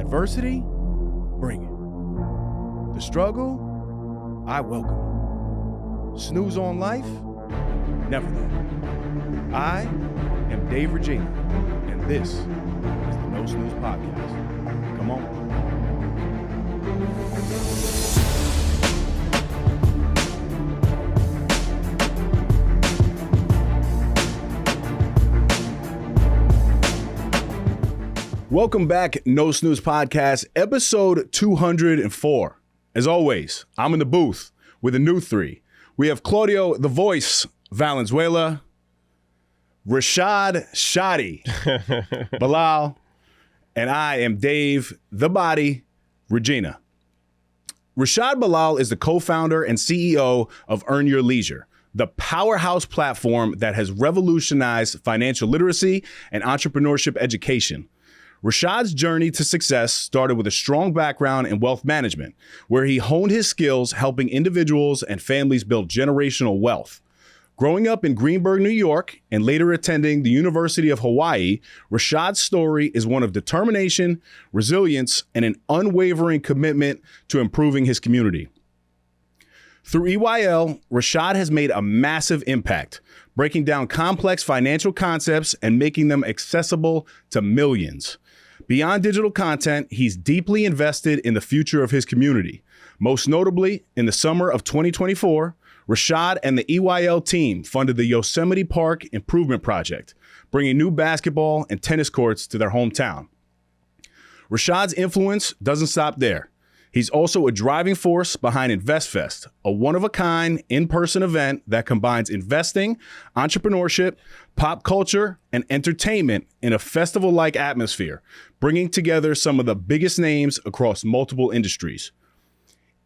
Adversity, bring it. The struggle, I welcome it. Snooze on life, never there. I am Dave Regina, and this is the No Snooze Podcast. Come on. Welcome back, No Snooze Podcast, episode 204. As always, I'm in the booth with a new three. We have Claudio, the voice, Valenzuela, Rashad Shoddy, Bilal, and I am Dave, the body, Regina. Rashad Bilal is the co-founder and CEO of Earn Your Leisure, the powerhouse platform that has revolutionized financial literacy and entrepreneurship education. Rashad's journey to success started with a strong background in wealth management, where he honed his skills helping individuals and families build generational wealth. Growing up in Greenburgh, New York, and later attending the University of Hawaii, Rashad's story is one of determination, resilience, and an unwavering commitment to improving his community. Through EYL, Rashad has made a massive impact, breaking down complex financial concepts and making them accessible to millions. Beyond digital content, he's deeply invested in the future of his community. Most notably, in the summer of 2024, Rashad and the EYL team funded the Yosemite Park Improvement Project, bringing new basketball and tennis courts to their hometown. Rashad's influence doesn't stop there. He's also a driving force behind InvestFest, a one-of-a-kind in-person event that combines investing, entrepreneurship, pop culture, and entertainment in a festival-like atmosphere, bringing together some of the biggest names across multiple industries.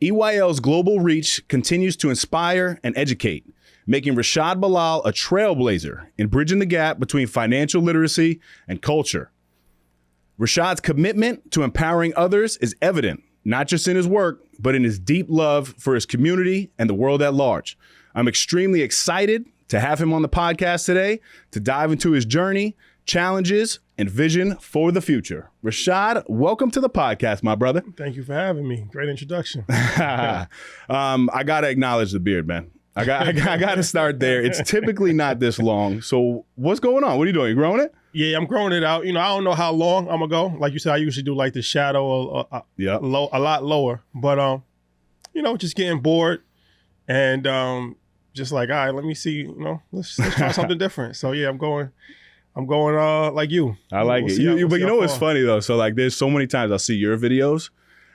EYL's global reach continues to inspire and educate, making Rashad Bilal a trailblazer in bridging the gap between financial literacy and culture. Rashad's commitment to empowering others is evident, not just in his work, but in his deep love for his community and the world at large. I'm extremely excited to have him on the podcast today to dive into his journey, challenges, and vision for the future. Rashad, welcome to the podcast, my brother. Thank you for having me. Great introduction. I got to acknowledge the beard, man. I got to start there. It's typically not this long. So what's going on? What are you doing? You growing it? Yeah, I'm growing it out. You know, I don't know how long I'm gonna go. Like you said, I usually do like the shadow a lot lower. But you know, just getting bored and just like, all right, let me see. You know, let's try something different. So yeah, I'm going like you. I like it. But you know what's funny though? So like, there's so many times I'll see your videos,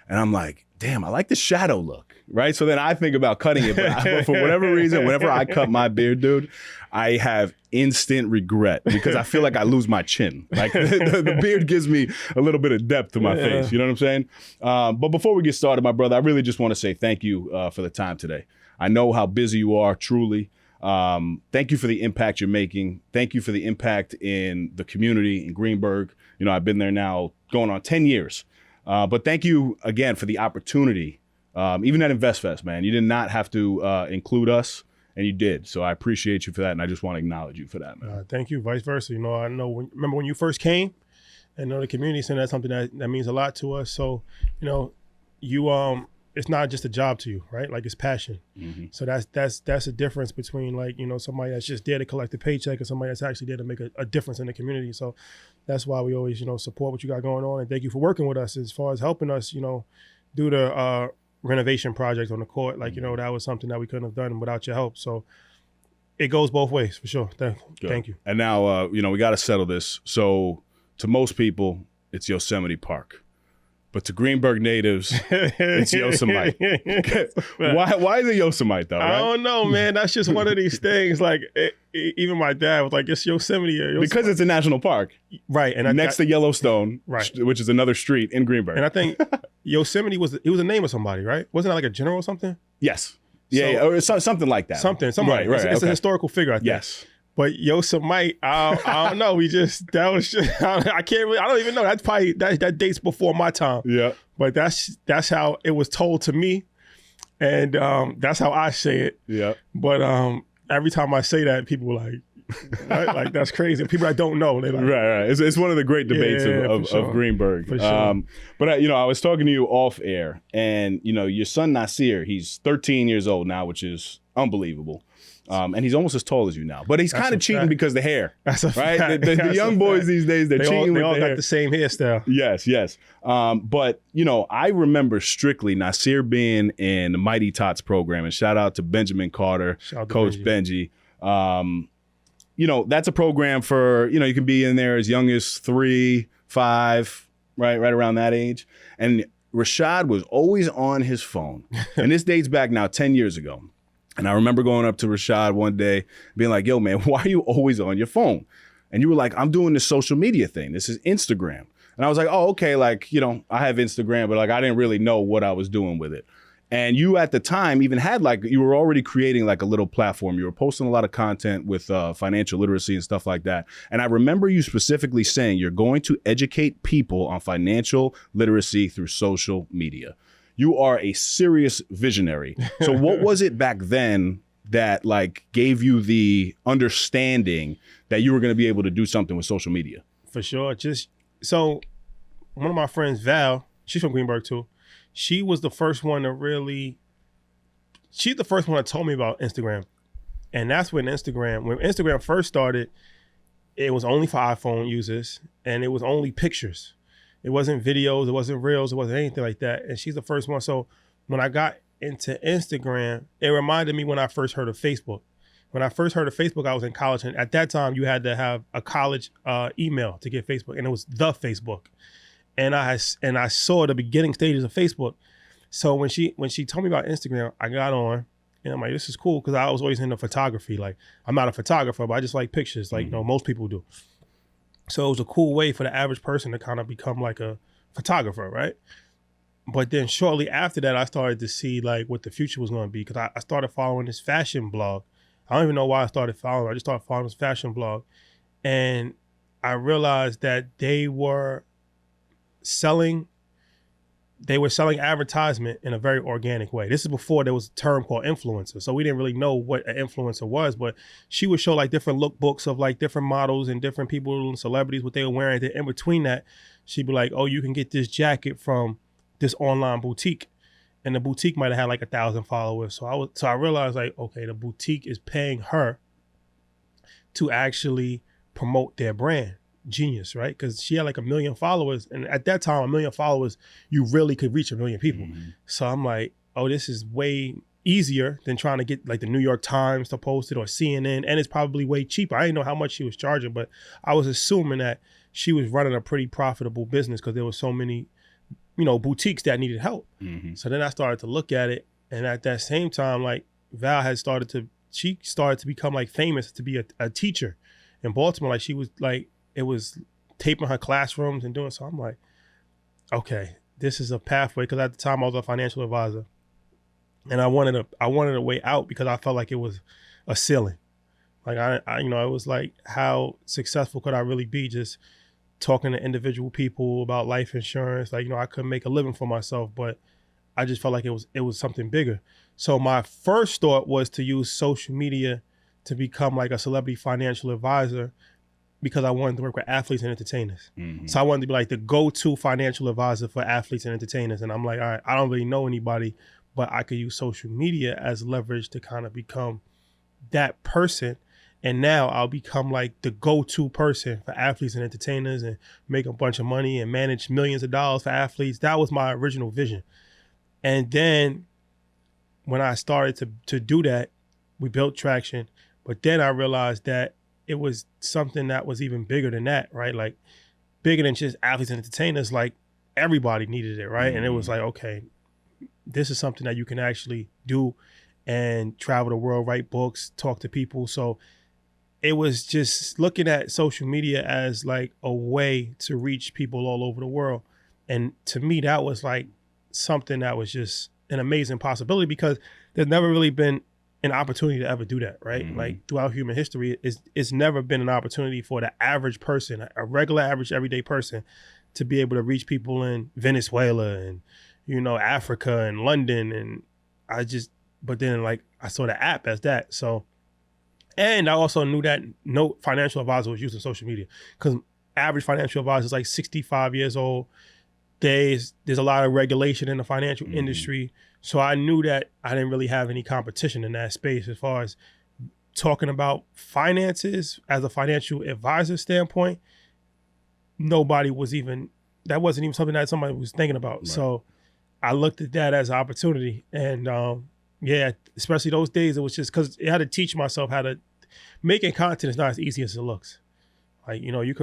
and I'm like, damn, I like the shadow look, right? So then I think about cutting it, but for whatever reason, whenever I cut my beard, dude, I have instant regret because I feel like I lose my chin. Like the beard gives me a little bit of depth to my face. You know what I'm saying? But before we get started, my brother, I really just want to say thank you for the time today. I know how busy you are, truly. Thank you for the impact you're making. Thank you for the impact in the community in Greenburgh. You know, I've been there now going on 10 years. But thank you again for the opportunity. Even at InvestFest, man, you did not have to include us, and you did. So I appreciate you for that, and I just want to acknowledge you for that, man. Thank you. Vice versa. You know, I know. Remember when you first came, and know the community saying that's something that means a lot to us. So, you know, you it's not just a job to you, right? Like it's passion. Mm-hmm. So that's a difference between like, you know, somebody that's just there to collect a paycheck and somebody that's actually there to make a difference in the community. So that's why we always, you know, support what you got going on. And thank you for working with us as far as helping us, you know, do the renovation project on the court. Like, you know, that was something that we couldn't have done without your help. So it goes both ways for sure. Thank you. And now, you know, we got to settle this. So to most people, it's Yosemite Park. But to Greenburgh natives, it's Yosemite. Why is it Yosemite though? Right? I don't know, man. That's just one of these things. Like even my dad was like, "It's Yosemite." Because it's a national park, right? And next to Yellowstone, right, which is another street in Greenburgh. And I think Yosemite was a name of somebody, right? Wasn't it like a general or something? Yes. Yeah, or something like that. Somebody. Right. It's a historical figure, I think. Yes. But Yosemite, I don't know. That was just, I don't even know. That's probably, that dates before my time. Yeah. But that's how it was told to me. And that's how I say it. Yeah. But every time I say that, people were like, Right? Like that's crazy. People I don't know, they like Right. It's one of the great debates for sure. of Greenberg. For sure. But I was talking to you off air, and your son Nasir, he's 13 years old now, which is unbelievable. And he's almost as tall as you now, but he's kind of cheating fact. because the hair. That's a right. fact. The young boys these days, they're cheating. They with all the got hair. the same hairstyle. Yes. But I remember strictly Nasir being in the Mighty Tots program, and shout out to Benjamin Carter, Coach Benji. That's a program for you can be in there as young as 3, 5, right around that age. And Rashad was always on his phone, and this dates back now 10 years ago. And I remember going up to Rashad one day, being like, "Yo, man, why are you always on your phone?" And you were like, "I'm doing this social media thing. This is Instagram." And I was like, "Oh, okay. Like, I have Instagram, but like, I didn't really know what I was doing with it." And you at the time even had you were already creating like a little platform. You were posting a lot of content with financial literacy and stuff like that. And I remember you specifically saying you're going to educate people on financial literacy through social media. You are a serious visionary. So what was it back then that like gave you the understanding that you were going to be able to do something with social media? For sure. So one of my friends, Val, she's from Greenberg too. She's the first one that told me about Instagram. And that's when Instagram first started, it was only for iPhone users and it was only pictures. It wasn't videos, it wasn't reels, it wasn't anything like that. And she's the first one. So when I got into Instagram, it reminded me when I first heard of Facebook. When I first heard of Facebook, I was in college. And at that time, you had to have a college email to get Facebook. And it was the Facebook. And I saw the beginning stages of Facebook. So when she told me about Instagram, I got on. And I'm like, this is cool. Because I was always into photography. Like, I'm not a photographer, but I just like pictures. Like, most people do. So it was a cool way for the average person to kind of become like a photographer, right? But then shortly after that, I started to see like what the future was going to be because I started following this fashion blog. I don't even know why I started following. I just started following this fashion blog. And I realized that they were selling advertisement in a very organic way. This is before there was a term called influencer. So we didn't really know what an influencer was, but she would show like different lookbooks of like different models and different people and celebrities, what they were wearing. Then in between that, she'd be like, "Oh, you can get this jacket from this online boutique." And the boutique might have had like 1,000 followers. So I realized like, okay, the boutique is paying her to actually promote their brand. Genius, right? Because she had like 1 million followers. And at that time, 1 million followers, you really could reach 1 million people. So I'm like, oh, this is way easier than trying to get like the New York Times to post it or CNN. And it's probably way cheaper. I didn't know how much she was charging, but I was assuming that she was running a pretty profitable business because there were so many, boutiques that needed help. So then I started to look at it. And at that same time, like Val started to become like famous to be a teacher in Baltimore. Like she was like, it was taping her classrooms and doing so. I'm like, okay, this is a pathway. Because at the time I was a financial advisor, and I wanted a way out because I felt like it was a ceiling. Like I it was like, how successful could I really be just talking to individual people about life insurance? Like I couldn't make a living for myself, but I just felt like it was something bigger. So my first thought was to use social media to become like a celebrity financial advisor, because I wanted to work with athletes and entertainers. So I wanted to be like the go-to financial advisor for athletes and entertainers. And I'm like, all right, I don't really know anybody, but I could use social media as leverage to kind of become that person. And now I'll become like the go-to person for athletes and entertainers and make a bunch of money and manage millions of dollars for athletes. That was my original vision. And then when I started to do that, we built traction. But then I realized that it was something that was even bigger than that, right? Like bigger than just athletes and entertainers, like everybody needed it, right? And it was like, okay, this is something that you can actually do and travel the world, write books, talk to people. So it was just looking at social media as like a way to reach people all over the world. And to me, that was like something that was just an amazing possibility because there's never really been an opportunity to ever do that, right? Like throughout human history, it's never been an opportunity for the average person, a regular, average, everyday person, to be able to reach people in Venezuela and, Africa and London. And but then like I saw the app as that. So And I also knew that no financial advisor was using social media, because average financial advisor is like 65 years old. There's a lot of regulation in the financial industry. So I knew that I didn't really have any competition in that space as far as talking about finances as a financial advisor standpoint. Nobody was even, that wasn't even something that somebody was thinking about. Right. So I looked at that as an opportunity. And yeah, especially those days, it was just because I had to teach myself how to, making content is not as easy as it looks. Like, you know, they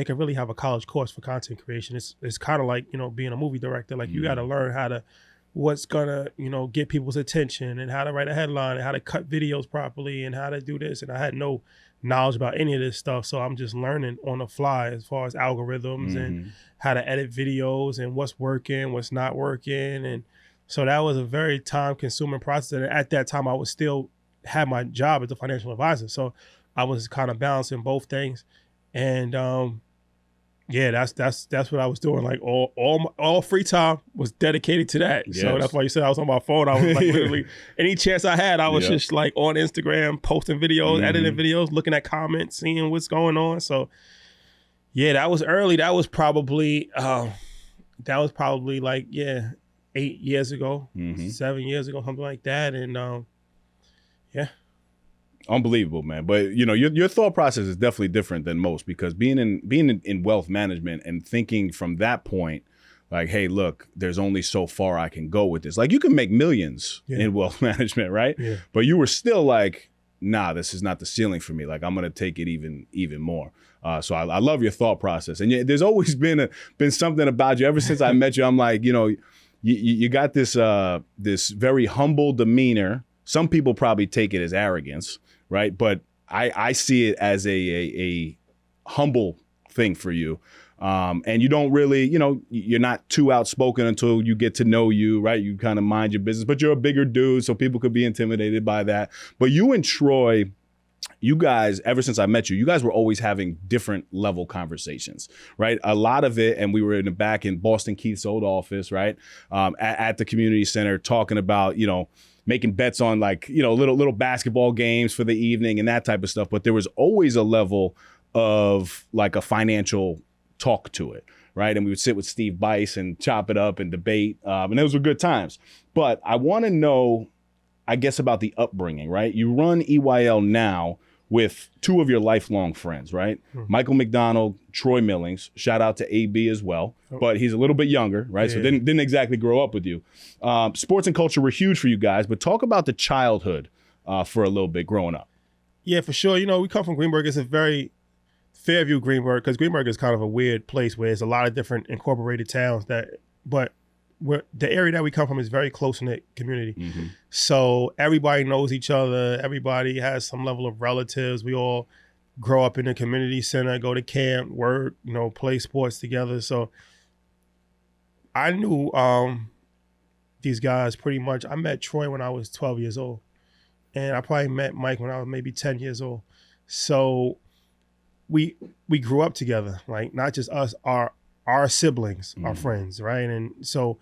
can really have a college course for content creation. It's kind of like, you know, being a movie director. Like you got to learn how to, what's gonna, you know, get people's attention, and how to write a headline, and how to cut videos properly, and how to do this. And I had no knowledge about any of this stuff. So I'm just learning on the fly as far as algorithms and how to edit videos and what's working, what's not working. And so that was a very time consuming process. And at that time I was still had my job as a financial advisor. So I was kind of balancing both things. And yeah, that's what I was doing. Like all free time was dedicated to that. Yes. So that's why you said I was on my phone. I was like literally any chance I had, I was just like on Instagram, posting videos, editing videos, looking at comments, seeing what's going on. So yeah, that was early. That was probably like 8 years ago, 7 years ago, something like that. And yeah. Unbelievable, man. But you know, your thought process is definitely different than most, because being in wealth management and thinking from that point, like, hey, look, there's only so far I can go with this. Like, you can make millions in wealth management, right? Yeah. But you were still like, nah, this is not the ceiling for me. Like, I'm gonna take it even more. So I love your thought process, and there's always been something about you ever since I met you. I'm like, you know, you got this this very humble demeanor. Some people probably take it as arrogance, right? But I see it as a humble thing for you. And you don't really, you know, you're not too outspoken until you get to know you, right? You kind of mind your business, but you're a bigger dude, so people could be intimidated by that. But you and Troy, you guys, ever since I met you, you guys were always having different level conversations, right? A lot of it, and we were in the back in Boston Keith's old office, right? At the community center, talking about, you know, making bets on, like, you know, little basketball games for the evening and that type of stuff. But there was always a level of like a financial talk to it, right? And we would sit with Steve Bice and chop it up and debate. And those were good times. But I want to know, I guess, about the upbringing, right? You run EYL now with two of your lifelong friends, right? Michael McDonald, Troy Millings. Shout out to AB as well, but he's a little bit younger, right? Yeah. So didn't exactly grow up with you. Sports and culture were huge for you guys, but talk about the childhood for a little bit growing up. Yeah, for sure. You know, we come from Greenburgh. It's a very Fairview, Greenburgh, because Greenburgh is kind of a weird place where there's a lot of different incorporated towns but the area that we come from is very close-knit community. So everybody knows each other. Everybody has some level of relatives. We all grow up in the community center, go to camp, work, you know, play sports together. So I knew these guys pretty much. I met Troy when I was 12 years old. And I probably met Mike when I was maybe 10 years old. So we grew up together, like not just us, our siblings, our friends, right? And so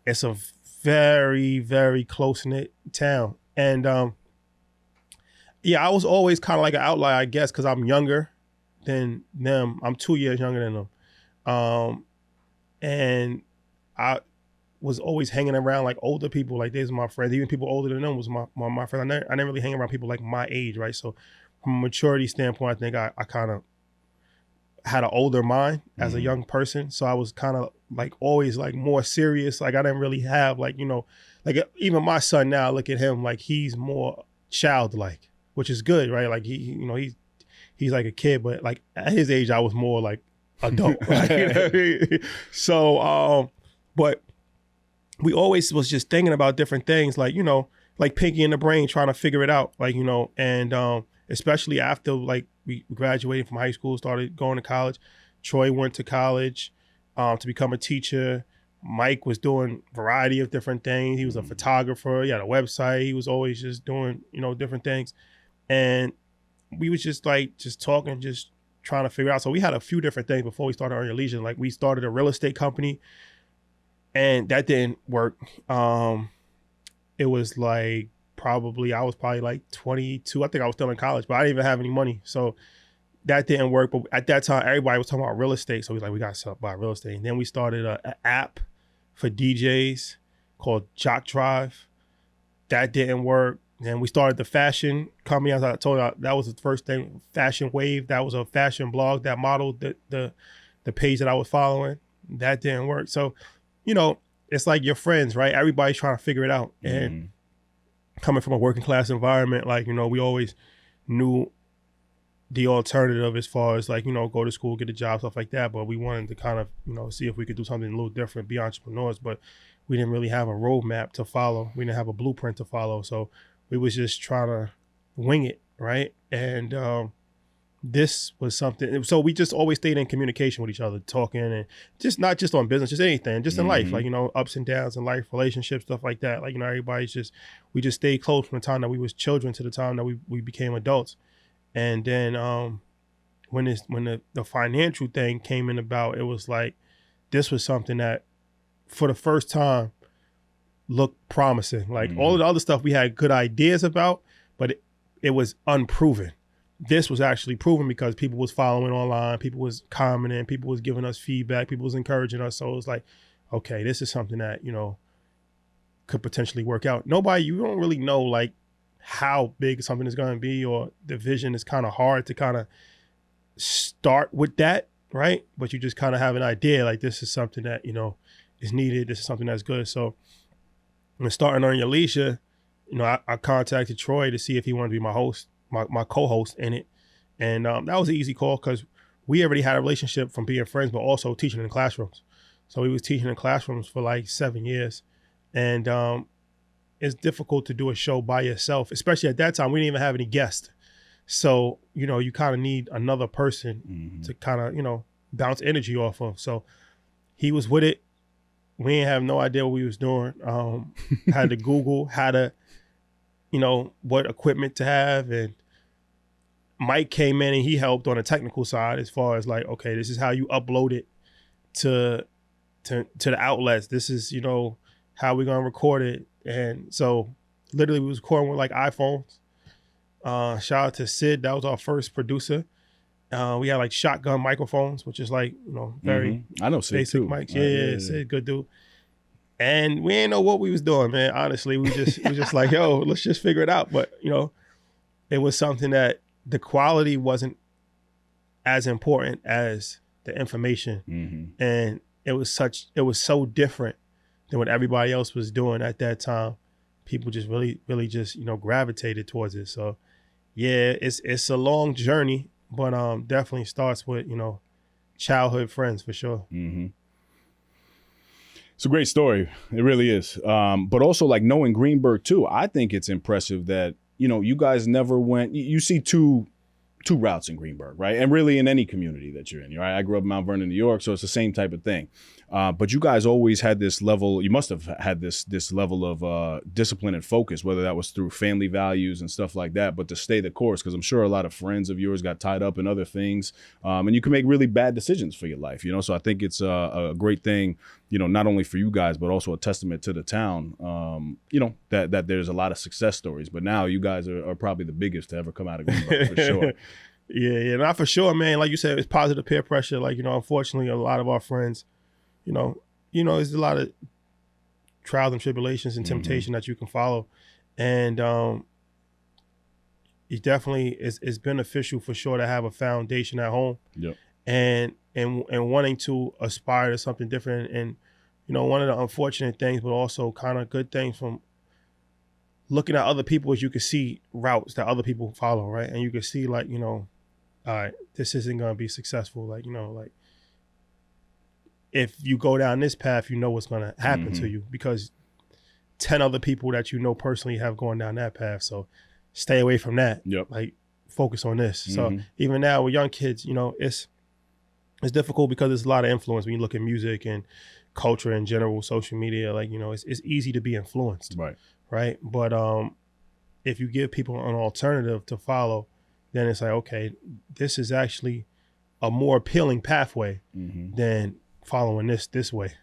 it's a very, very close-knit town. And yeah, I was always kind of like an outlier, I guess, because I'm younger than them. I'm 2 years younger than them. And I was always hanging around like older people, like these are my friends. Even people older than them was my friends. I didn't really hang around people like my age, right? So from a maturity standpoint, I think I kind of had an older mind as a young person. So I was kind of like always like more serious. Like I didn't really have like, you know, like even my son now, look at him, like he's more childlike, which is good, right? Like he you know, he's like a kid, but like at his age, I was more like adult. Like, you know? So, but we always was just thinking about different things, like, you know, like Pinky in the Brain, trying to figure it out, like, you know, and especially after like we graduated from high school, started going to college. Troy went to college to become a teacher. Mike was doing a variety of different things. He was a photographer. He had a website. He was always just doing, you know, different things. And we was just like, just talking, just trying to figure out. So we had a few different things before we started Earn Your Leisure. Like we started a real estate company and that didn't work. It was like I was probably like 22. I think I was still in college, but I didn't even have any money. So that didn't work. But at that time, everybody was talking about real estate. So we was like, we got to buy real estate. And then we started an app for DJs called Jock Drive. That didn't work. Then we started the fashion company. As I told you, that was the first thing, Fashion Wave. That was a fashion blog that modeled the page that I was following. That didn't work. So, it's like your friends, right? Everybody's trying to figure it out. And coming from a working class environment, like, we always knew the alternative as far as like, go to school, get a job, stuff like that. But we wanted to kind of, see if we could do something a little different, be entrepreneurs. But we didn't really have a roadmap to follow. We didn't have a blueprint to follow. So we was just trying to wing it, right? And this was something. So we just always stayed in communication with each other, talking, and just not just on business, just anything, just in life, like, ups and downs in life, relationships, stuff like that. Like, we just stayed close from the time that we was children to the time that we became adults. And then when the financial thing came in about, it was like, this was something that for the first time looked promising. Like all of the other stuff we had good ideas about, but it was unproven. This was actually proven because people was following online, people was commenting, people was giving us feedback, people was encouraging us. So it was like, okay, this is something that, could potentially work out. You don't really know like how big something is going to be, or the vision is kind of hard to kind of start with that, right? But you just kind of have an idea, like this is something that, is needed. This is something that's good. So when starting on your leisure, I contacted Troy to see if he wanted to be my host, my co-host in it. And that was an easy call because we already had a relationship from being friends, but also teaching in classrooms. So we was teaching in classrooms for like 7 years. And it's difficult to do a show by yourself, especially at that time. We didn't even have any guests. So, you kind of need another person to kind of, bounce energy off of. So he was with it. We didn't have no idea what we was doing. Had to Google how to, what equipment to have. And Mike came in and he helped on the technical side as far as like, okay, this is how you upload it to the outlets. This is, how we're going to record it. And so literally we was recording with like iPhones. Shout out to Sid. That was our first producer. We had like shotgun microphones, which is like, very I know Sid basic too. mics. Yeah, Sid, good dude. And we didn't know what we was doing, man. Honestly, we just like, yo, let's just figure it out. But, it was something that the quality wasn't as important as the information. And it was so different than what everybody else was doing at that time. People just really, really just, gravitated towards it. So yeah, it's a long journey, but definitely starts with, childhood friends for sure. It's a great story. It really is. But also like knowing Greenberg too, I think it's impressive that, you guys never went, you see two routes in Greenberg, right? And really in any community that you're in, right? I grew up in Mount Vernon, New York, so it's the same type of thing. But you guys always had this level, you must have had this level of discipline and focus, whether that was through family values and stuff like that, but to stay the course, because I'm sure a lot of friends of yours got tied up in other things, and you can make really bad decisions for your life, So I think it's a great thing, not only for you guys, but also a testament to the town, that there's a lot of success stories. But now you guys are probably the biggest to ever come out of Greenberg, for sure. Yeah, not for sure, man. Like you said, it's positive peer pressure. Like, unfortunately, a lot of our friends, there's a lot of trials and tribulations and temptation that you can follow. And it definitely is beneficial for sure to have a foundation at home. Yep. And wanting to aspire to something different. And, one of the unfortunate things, but also kind of good things from looking at other people is you can see routes that other people follow, right? And you can see like, all right, this isn't going to be successful. Like, like if you go down this path, what's going to happen to you because 10 other people that personally have gone down that path. So stay away from that. Yep. Like focus on this. So even now with young kids, it's difficult because there's a lot of influence when you look at music and culture in general, social media, like, it's easy to be influenced. Right. But if you give people an alternative to follow, then it's like, okay, this is actually a more appealing pathway than following this way.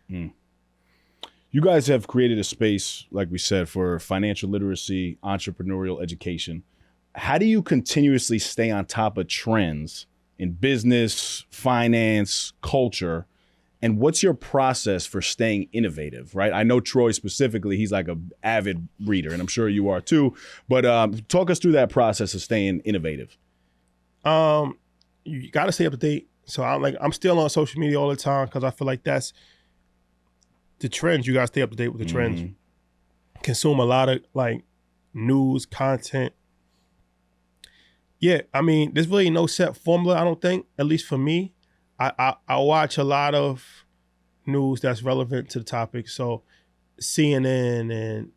You guys have created a space, like we said, for financial literacy, entrepreneurial education. How do you continuously stay on top of trends in business, finance, culture? And what's your process for staying innovative, right? I know Troy specifically, he's like an avid reader, and I'm sure you are too. But talk us through that process of staying innovative. You got to stay up to date. So I'm still on social media all the time because I feel like that's the trends. You got to stay up to date with the trends. Consume a lot of like news, content. Yeah, I mean, there's really no set formula, I don't think, at least for me. I watch a lot of news that's relevant to the topic. So CNN and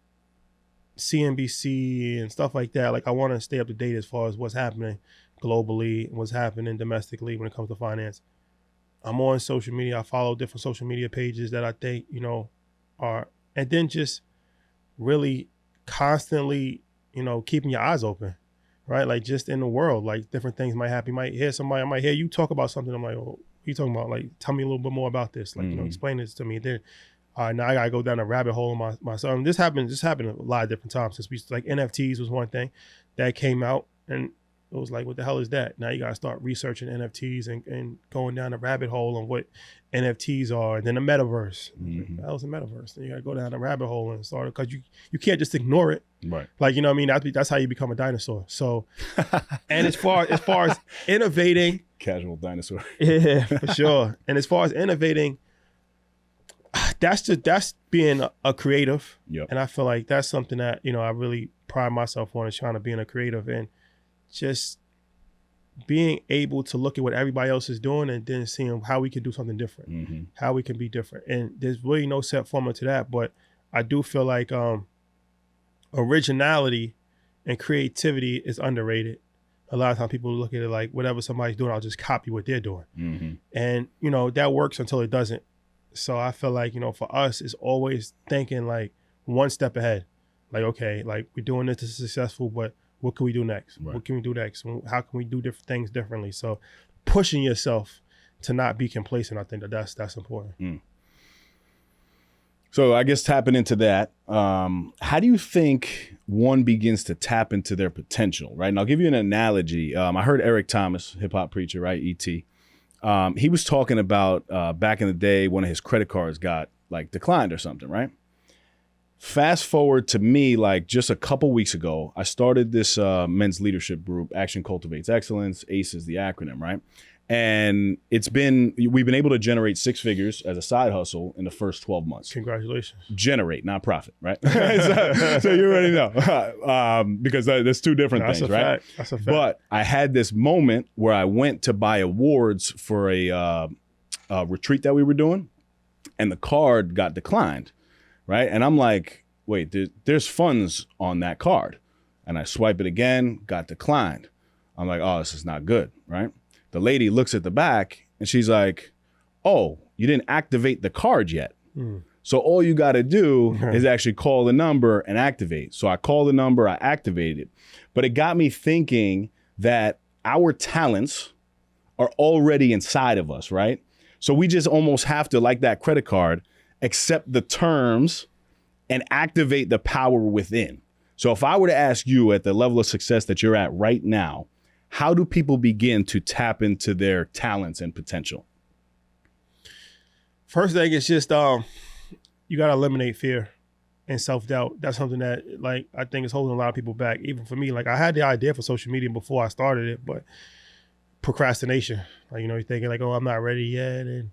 CNBC and stuff like that. Like I want to stay up to date as far as what's happening globally and what's happening domestically when it comes to finance. I'm on social media. I follow different social media pages that I think, are, and then just really constantly, keeping your eyes open, right? Like just in the world, like different things might happen. You might hear somebody, I might hear you talk about something. I'm like, oh, what are you talking about? Like, tell me a little bit more about this. Like, explain this to me. Then, now I gotta go down a rabbit hole myself. This happened a lot of different times since like NFTs was one thing that came out, and it was like, what the hell is that? Now you gotta start researching NFTs and going down the rabbit hole on what NFTs are, and then the metaverse. That was the metaverse. Then you gotta go down the rabbit hole and start it, because you can't just ignore it. Right. Like, what I mean? That's how you become a dinosaur. So, and as far as innovating, casual dinosaur. Yeah, for sure. And as far as innovating, that's being a creative. Yep. And I feel like that's something that, I really pride myself on, is trying to be a creative and just being able to look at what everybody else is doing and then seeing how we can do something different, how we can be different. And there's really no set formula to that, but I do feel like originality and creativity is underrated. A lot of times people look at it like, whatever somebody's doing, I'll just copy what they're doing. And, that works until it doesn't. So I feel like, for us, it's always thinking like one step ahead. Like, okay, like we're doing this is successful, but what can we do next? Right. What can we do next? How can we do different things differently? So pushing yourself to not be complacent, I think that's important. So I guess tapping into that, how do you think one begins to tap into their potential, right? And I'll give you an analogy. I heard Eric Thomas, hip hop preacher, right, E.T., he was talking about back in the day, one of his credit cards got like declined or something, right? Fast forward to me, like just a couple weeks ago, I started this men's leadership group, Action Cultivates Excellence. ACE is the acronym, right? And we've been able to generate 6 figures as a side hustle in the first 12 months. Congratulations. Generate, not profit, right? so you already know, because there's two different things, right? That's a fact. But I had this moment where I went to buy awards for a retreat that we were doing, and the card got declined, right? And I'm like, wait, there's funds on that card. And I swipe it again, got declined. I'm like, oh, this is not good, right? The lady looks at the back and she's like, oh, you didn't activate the card yet. So all you got to do is actually call the number and activate. So I called the number, I activated it. But it got me thinking that our talents are already inside of us, right? So we just almost have to, like that credit card, accept the terms and activate the power within. So if I were to ask you, at the level of success that you're at right now, how do people begin to tap into their talents and potential? First thing is just you got to eliminate fear and self-doubt. That's something that, like, I think is holding a lot of people back. Even for me, like, I had the idea for social media before I started it, but procrastination. Like, you're thinking like, oh, I'm not ready yet, and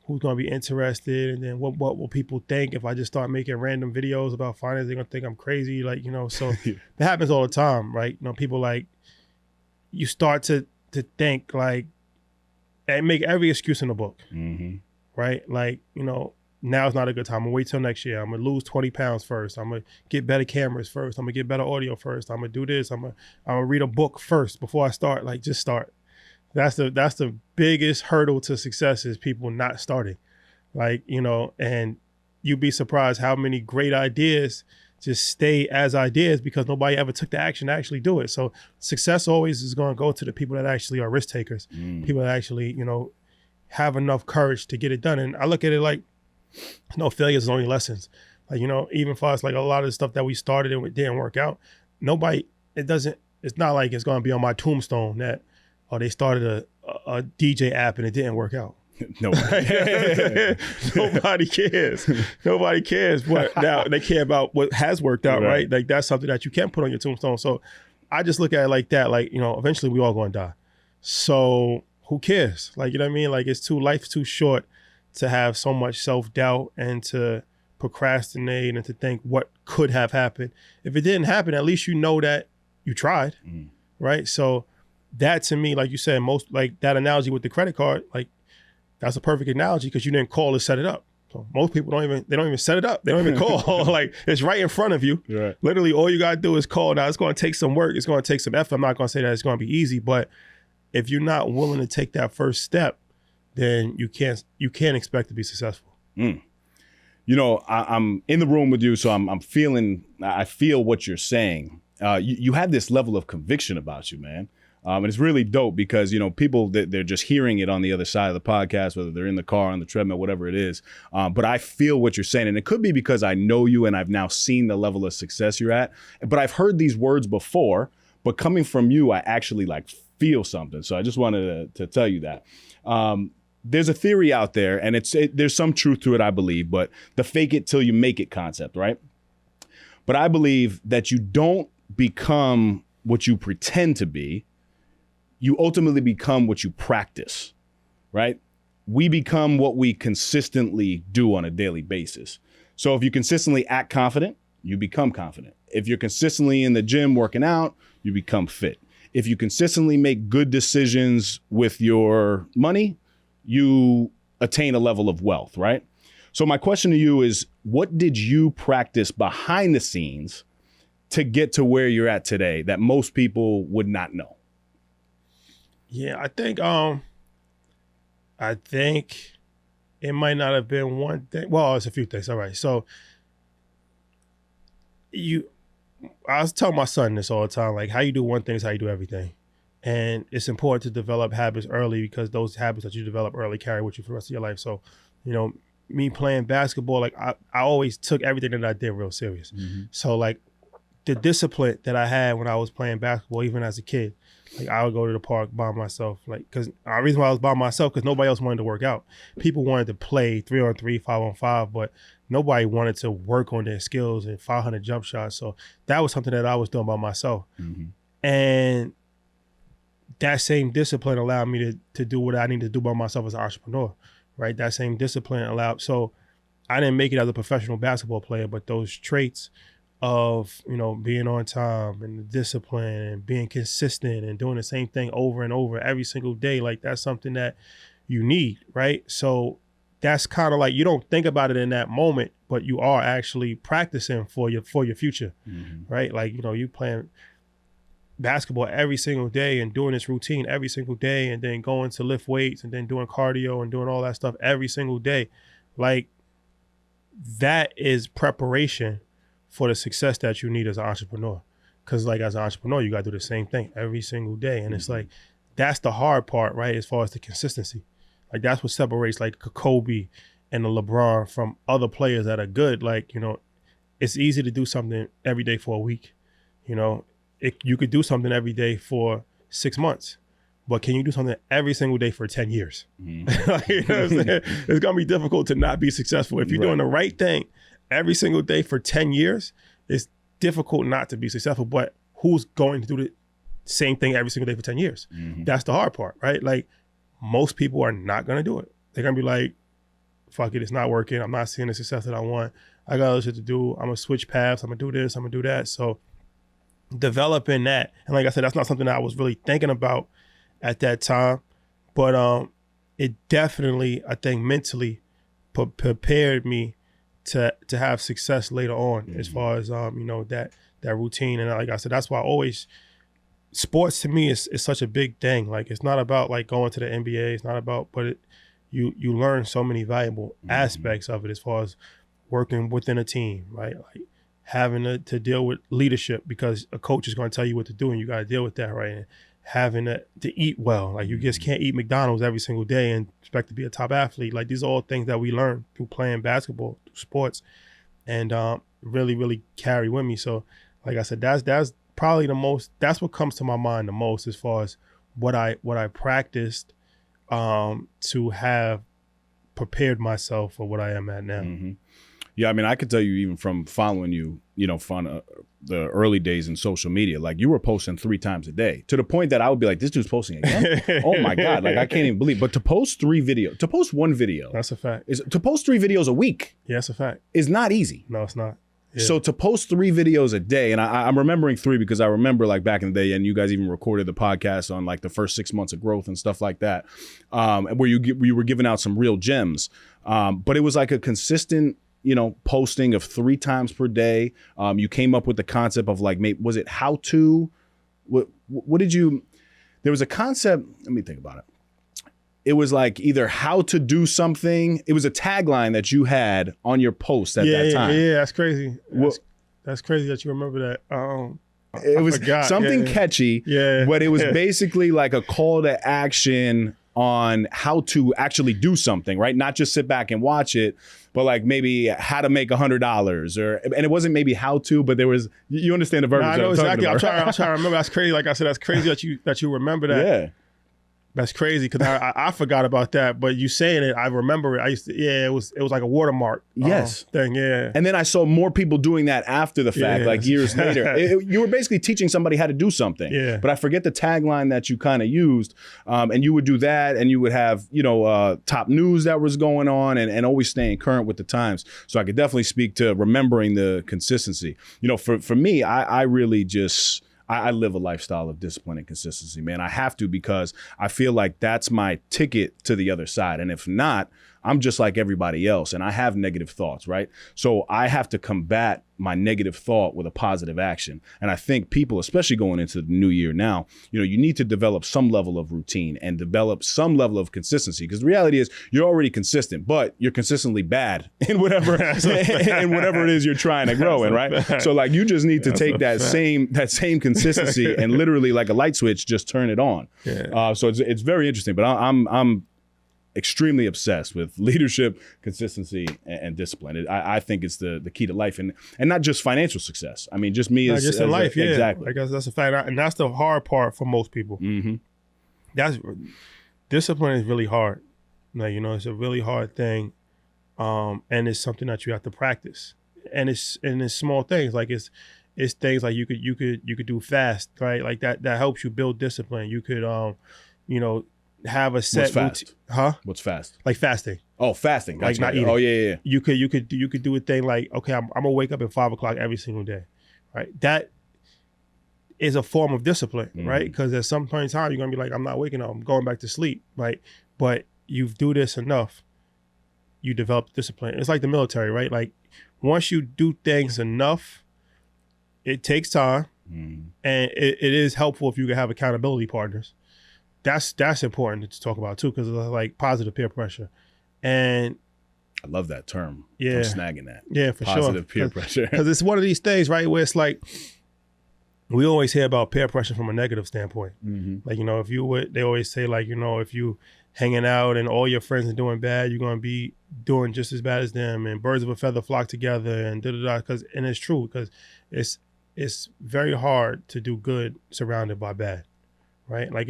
who's going to be interested, and then what will people think if I just start making random videos about finance? They're going to think I'm crazy, like, so that happens all the time, right? People like, you start to think like, and make every excuse in the book, right? Like, now's not a good time. I'm gonna wait till next year. I'm gonna lose 20 pounds first. I'm gonna get better cameras first. I'm gonna get better audio first. I'm gonna do this. I'm gonna read a book first before I start. Like, just start. That's the biggest hurdle to success, is people not starting. Like, and you'd be surprised how many great ideas just stay as ideas because nobody ever took the action to actually do it. So success always is going to go to the people that actually are risk takers, people that actually, have enough courage to get it done. And I look at it like, no failures is only lessons. Like, you know, even for us, like a lot of the stuff that we started and it didn't work out, it's not like it's going to be on my tombstone that, oh, they started a DJ app and it didn't work out. Nobody. Nobody cares. Nobody cares. But now they care about what has worked out, right? Like that's something that you can put on your tombstone. So I just look at it like that. Like, you know, eventually we all going to die. So who cares? Like, you know what I mean? Like life's too short to have so much self-doubt and to procrastinate and to think what could have happened. If it didn't happen, at least you know that you tried, right? So that to me, like you said, most like that analogy with the credit card, like that's a perfect analogy because you didn't call to set it up. So most people don't even set it up. They don't even call. Like it's right in front of you. Right. Literally all you got to do is call. Now it's going to take some work. It's going to take some effort. I'm not going to say that it's going to be easy, but if you're not willing to take that first step, then you can't expect to be successful. You know, I'm in the room with you, so I feel what you're saying. You have this level of conviction about you, man. And it's really dope because, you know, people, they're just hearing it on the other side of the podcast, whether they're in the car, on the treadmill, whatever it is. But I feel what you're saying. And it could be because I know you and I've now seen the level of success you're at. But I've heard these words before, but coming from you, I actually like feel something. So I just wanted to tell you that. There's a theory out there, and there's some truth to it, I believe, but the fake it till you make it concept, right? But I believe that you don't become what you pretend to be. You ultimately become what you practice, right? We become what we consistently do on a daily basis. So if you consistently act confident, you become confident. If you're consistently in the gym working out, you become fit. If you consistently make good decisions with your money, you attain a level of wealth, right? So my question to you is, what did you practice behind the scenes to get to where you're at today that most people would not know? Yeah, I think it might not have been one thing. Well, it's a few things. All right. So I was telling my son this all the time, like how you do one thing is how you do everything. And it's important to develop habits early because those habits that you develop early carry with you for the rest of your life. So, you know, me playing basketball, like I always took everything that I did real serious. So like the discipline that I had when I was playing basketball, even as a kid, like I would go to the park by myself, like because the reason why I was by myself because nobody else wanted to work out. People wanted to play 3-on-3, 5-on-5, but nobody wanted to work on their skills and 500 jump shots. So that was something that I was doing by myself, and that same discipline allowed me to do what I need to do by myself as an entrepreneur, right? That same discipline allowed. So I didn't make it as a professional basketball player, but those traits of, you know, being on time and the discipline and being consistent and doing the same thing over and over every single day, like that's something that you need, right? So that's kind of like, you don't think about it in that moment, but you are actually practicing for your future, right? Like, you know, you playing basketball every single day and doing this routine every single day and then going to lift weights and then doing cardio and doing all that stuff every single day. Like that is preparation for the success that you need as an entrepreneur. Because like as an entrepreneur, you got to do the same thing every single day. And it's like, that's the hard part, right? As far as the consistency. Like that's what separates like Kobe and the LeBron from other players that are good. Like, you know, it's easy to do something every day for a week. You know, you could do something every day for 6 months, but can you do something every single day for 10 years? Like, you know what I'm saying? It's going to be difficult to not be successful. If you're doing the right thing every single day for 10 years, it's difficult not to be successful. But who's going to do the same thing every single day for 10 years? That's the hard part, right? Like most people are not going to do it. They're going to be like, fuck it, it's not working. I'm not seeing the success that I want. I got other shit to do. I'm going to switch paths. I'm going to do this. I'm going to do that. So developing that. And like I said, that's not something that I was really thinking about at that time. But it definitely, I think mentally prepared me to have success later on as far as, you know, that routine. And like I said, that's why I always, sports to me is such a big thing. Like it's not about like going to the NBA. It's not about, but you learn so many valuable aspects of it as far as working within a team, right? Like having to deal with leadership because a coach is going to tell you what to do and you got to deal with that, right? And having to eat well. Like you just can't eat McDonald's every single day and expect to be a top athlete. Like these are all things that we learn through playing basketball, through sports. and really, really carry with me. So like I said, that's probably that's what comes to my mind the most as far as what I practiced to have prepared myself for what I am at now. Mm-hmm. Yeah, I mean, I could tell you even from following you, from the early days in social media, like you were posting 3 times a day to the point that I would be like, this dude's posting again. Oh my God. Like I can't even believe, but to post 1 video. That's a fact. To post 3 videos a week. Yeah, that's a fact. Is not easy. No, it's not. Yeah. So to post 3 videos a day, and I'm remembering 3 because I remember like back in the day, and you guys even recorded the podcast on like the first 6 months of growth and stuff like that, where you were giving out some real gems. But it was like a consistent, posting of 3 times per day. You came up with the concept of like, was it how to? What did you? There was a concept. Let me think about it. It was like either how to do something. It was a tagline that you had on your post at that time. Yeah, that's crazy. That's crazy that you remember that. It was something catchy, but it was basically like a call to action on how to actually do something, right? Not just sit back and watch it, but like maybe how to make $100 and it wasn't maybe how to, but there was, you understand the verbiage. I know exactly. I'm trying to remember. That's crazy. Like I said, that's crazy that you remember that. Yeah. That's crazy because I forgot about that, but you saying it, I remember it. It was like a watermark. Yes. Thing, yeah. And then I saw more people doing that after the fact, like years later. You were basically teaching somebody how to do something. Yeah. But I forget the tagline that you kind of used, and you would do that, and you would have top news that was going on, and always staying current with the times. So I could definitely speak to remembering the consistency. For me, I really just. I live a lifestyle of discipline and consistency, man. I have to because I feel like that's my ticket to the other side. And if not, I'm just like everybody else and I have negative thoughts, right? So I have to combat my negative thought with a positive action. And I think people, especially going into the new year now, you need to develop some level of routine and develop some level of consistency because the reality is you're already consistent, but you're consistently bad in whatever it is you're trying to grow in, right? So like you just need to take that same consistency and literally like a light switch, just turn it on. Yeah. So it's very interesting, but I'm extremely obsessed with leadership, consistency, and discipline. I think it's the key to life, and not just financial success. I mean, just me as just in life. Yeah, exactly. I guess that's a fact, and that's the hard part for most people. Mm-hmm. Discipline is really hard. Like it's a really hard thing, and it's something that you have to practice. And it's small things like it's things like you could do fast, right? Like that helps you build discipline. You could have a set routine. Huh? What's fast? Like fasting. Oh, fasting. Gotcha. Like not eating. Oh, yeah. You could do a thing like, okay, I'm gonna wake up at 5 o'clock every single day, right? That is a form of discipline, right? Because at some point in time, you're gonna be like, I'm not waking up, I'm going back to sleep, right? But you do this enough, you develop discipline. It's like the military, right? Like once you do things enough, it takes time, and it is helpful if you can have accountability partners. That's important to talk about too, because it's like positive peer pressure. And I love that term. Yeah. I'm snagging that. Yeah, for positive peer pressure. Because it's one of these things, right, where it's like, we always hear about peer pressure from a negative standpoint. Mm-hmm. Like, they always say like, if you hanging out and all your friends are doing bad, you're going to be doing just as bad as them, and birds of a feather flock together, and and it's true, because it's very hard to do good surrounded by bad, right? Like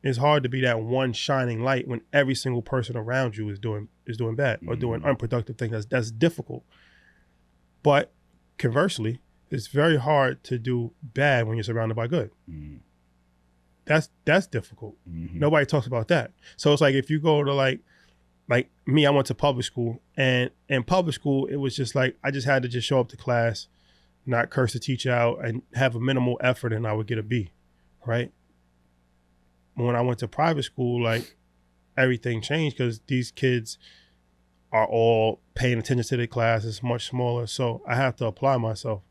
it's hard to be that one shining light when every single person around you is doing bad or doing unproductive things. That's difficult. But conversely, it's very hard to do bad when you're surrounded by good. That's difficult. Nobody talks about that. So it's like if you go to like me, I went to public school, and in public school it was just like I just had to just show up to class, not curse the teacher out, and have a minimal effort, and I would get a B, right? When I went to private school, like everything changed because these kids are all paying attention to their class. It's much smaller. So I have to apply myself.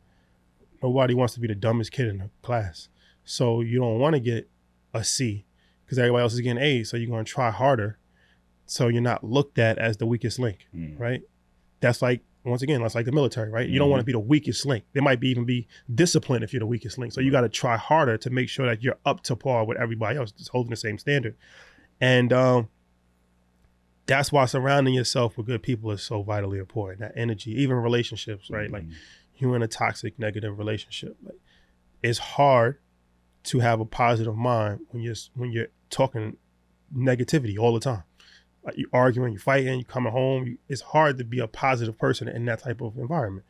Nobody wants to be the dumbest kid in the class. So you don't want to get a C because everybody else is getting A's. So you're going to try harder. So you're not looked at as the weakest link, right? That's like, once again, that's like the military, right? You don't want to be the weakest link. There might even be discipline if you're the weakest link. So you got to try harder to make sure that you're up to par with everybody else, just holding the same standard. And that's why surrounding yourself with good people is so vitally important. That energy, even relationships, right? Like you're in a toxic, negative relationship. Like it's hard to have a positive mind when you're talking negativity all the time. Like you arguing, you fighting, you coming home. It's hard to be a positive person in that type of environment.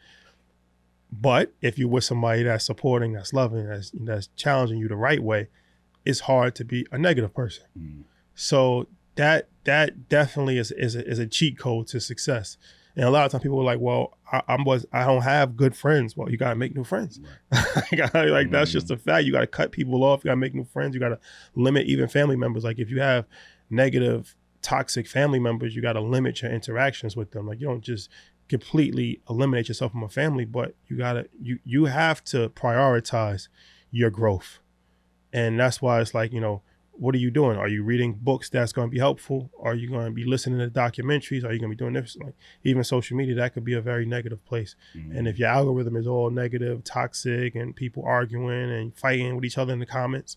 But if you're with somebody that's supporting, that's loving, that's challenging you the right way, it's hard to be a negative person. So that definitely is a cheat code to success. And a lot of times people are like, well, I don't have good friends. Well, you got to make new friends. Right. That's just a fact. You got to cut people off. You got to make new friends. You got to limit even family members. Like if you have negative, toxic family members, you got to limit your interactions with them. Like you don't just completely eliminate yourself from a family, but you have to prioritize your growth. And that's why it's like, what are you doing? Are you reading books that's going to be helpful? Are you going to be listening to documentaries? Are you going to be doing this? Like even social media, that could be a very negative place. And if your algorithm is all negative, toxic, and people arguing and fighting with each other in the comments,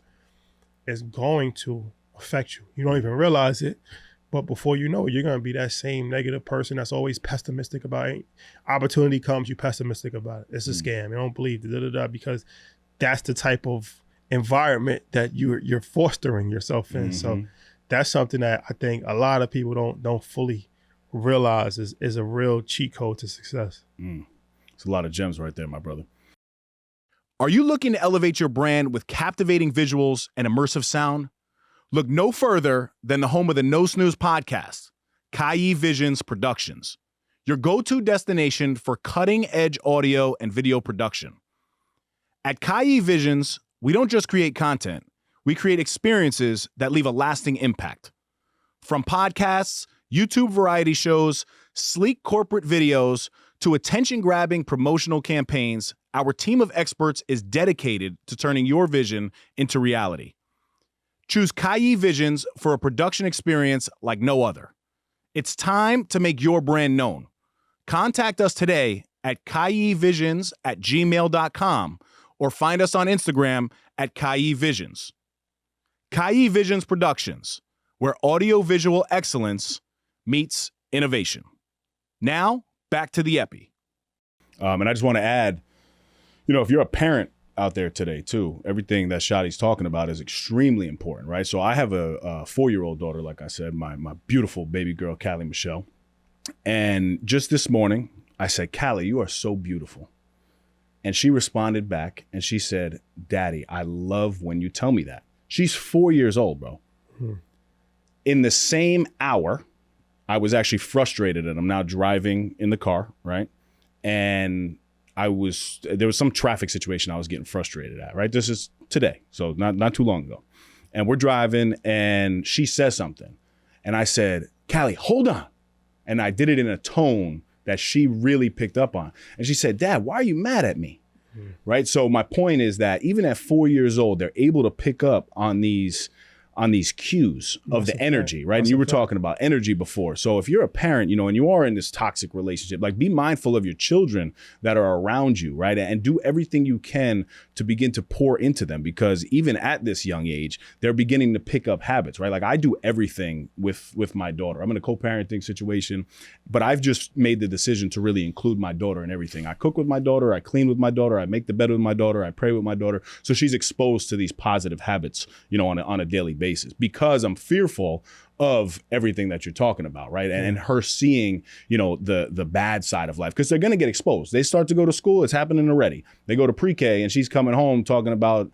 it's going to affect you. You don't even realize it. But before you know it, you're going to be that same negative person that's always pessimistic about it. Opportunity comes, you pessimistic about it. It's a scam. You don't believe because that's the type of environment that you're fostering yourself in. So that's something that I think a lot of people don't fully realize is a real cheat code to success. It's a lot of gems right there, my brother. Are you looking to elevate your brand with captivating visuals and immersive sound? Look no further than the home of the No Snooze podcast, Kayi Visions Productions, your go-to destination for cutting-edge audio and video production. At Kayi Visions, we don't just create content, we create experiences that leave a lasting impact. From podcasts, YouTube variety shows, sleek corporate videos, to attention-grabbing promotional campaigns, our team of experts is dedicated to turning your vision into reality. Choose Kayi Visions for a production experience like no other. It's time to make your brand known. Contact us today at kayivisions@gmail.com or find us on Instagram at Kayi Visions. Kayi Visions Productions, where audio-visual excellence meets innovation. Now, back to the Epi. And I just want to add, if you're a parent out there today too, everything that Shadi's talking about is extremely important, right? So I have a 4-year-old daughter, like I said, my beautiful baby girl, Callie Michelle. And just this morning, I said, Callie, you are so beautiful. And she responded back and she said, Daddy, I love when you tell me that. She's 4 years old, bro. In the same hour, I was actually frustrated and I'm now driving in the car, right? And there was some traffic situation I was getting frustrated at, right? This is today, so not too long ago. And we're driving and she says something. And I said, Callie, hold on. And I did it in a tone that she really picked up on. And she said, Dad, why are you mad at me? Right? So my point is that even at 4 years old, they're able to pick up on these cues of the energy, right? And you were talking about energy before. So if you're a parent, and you are in this toxic relationship, like be mindful of your children that are around you, right? And do everything you can to begin to pour into them, because even at this young age, they're beginning to pick up habits, right? Like I do everything with my daughter. I'm in a co-parenting situation, but I've just made the decision to really include my daughter in everything. I cook with my daughter, I clean with my daughter, I make the bed with my daughter, I pray with my daughter. So she's exposed to these positive habits, on a daily basis, because I'm fearful of everything that you're talking about, right? And her seeing, the bad side of life, because they're going to get exposed. They start to go to school. It's happening already. They go to pre-K and she's coming home talking about,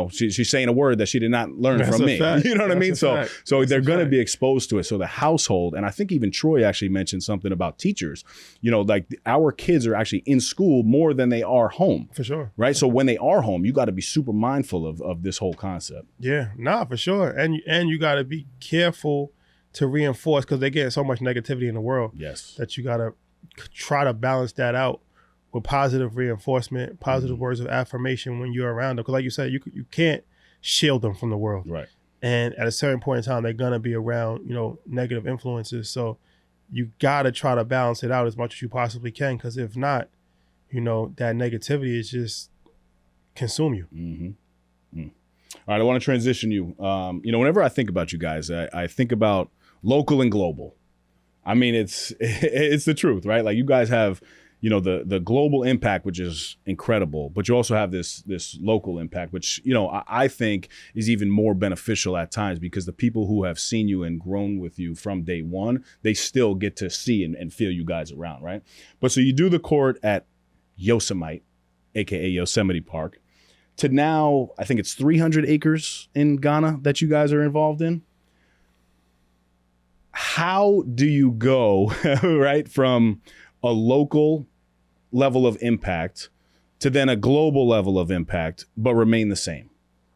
she's saying a word that she did not learn from me. Fact. You know what I mean? So they're going to fact. be exposed to it. So the household, and I think even Troy actually mentioned something about teachers, like our kids are actually in school more than they are home. For sure. Right? So when they are home, you got to be super mindful of this whole concept. Yeah, for sure. And you got to be careful to reinforce, because they get so much negativity in the world. Yes. That you got to try to balance that out with positive reinforcement, positive words of affirmation when you're around them. Because like you said, you can't shield them from the world. Right. And at a certain point in time, they're going to be around, negative influences. So you got to try to balance it out as much as you possibly can. Because if not, that negativity is just consume you. All right, I want to transition you. Whenever I think about you guys, I think about local and global, I mean, it's the truth, right? Like you guys have, you know, the global impact, which is incredible, but you also have this local impact, which, you know, I think is even more beneficial at times because the people who have seen you and grown with you from day one, they still get to see and feel you guys around, right? But so you do the court at Yosemite, aka Yosemite Park, to now I think it's 300 acres in Ghana that you guys are involved in. How do you go right from a local level of impact to then a global level of impact, but remain the same?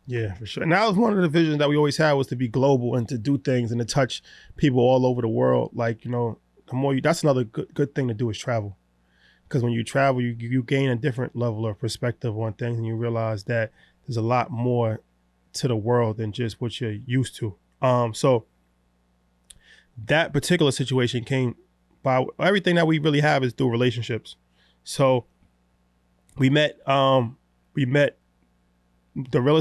Yeah, for sure. And that was one of the visions that we always had, was to be global and to do things and to touch people all over the world. Like, you know, the more you, that's another good thing to do, is travel. Because when you travel, you gain a different level of perspective on things, and you realize that there's a lot more to the world than just what you're used to. So that particular situation came by, everything that we really have is through relationships. So we met the real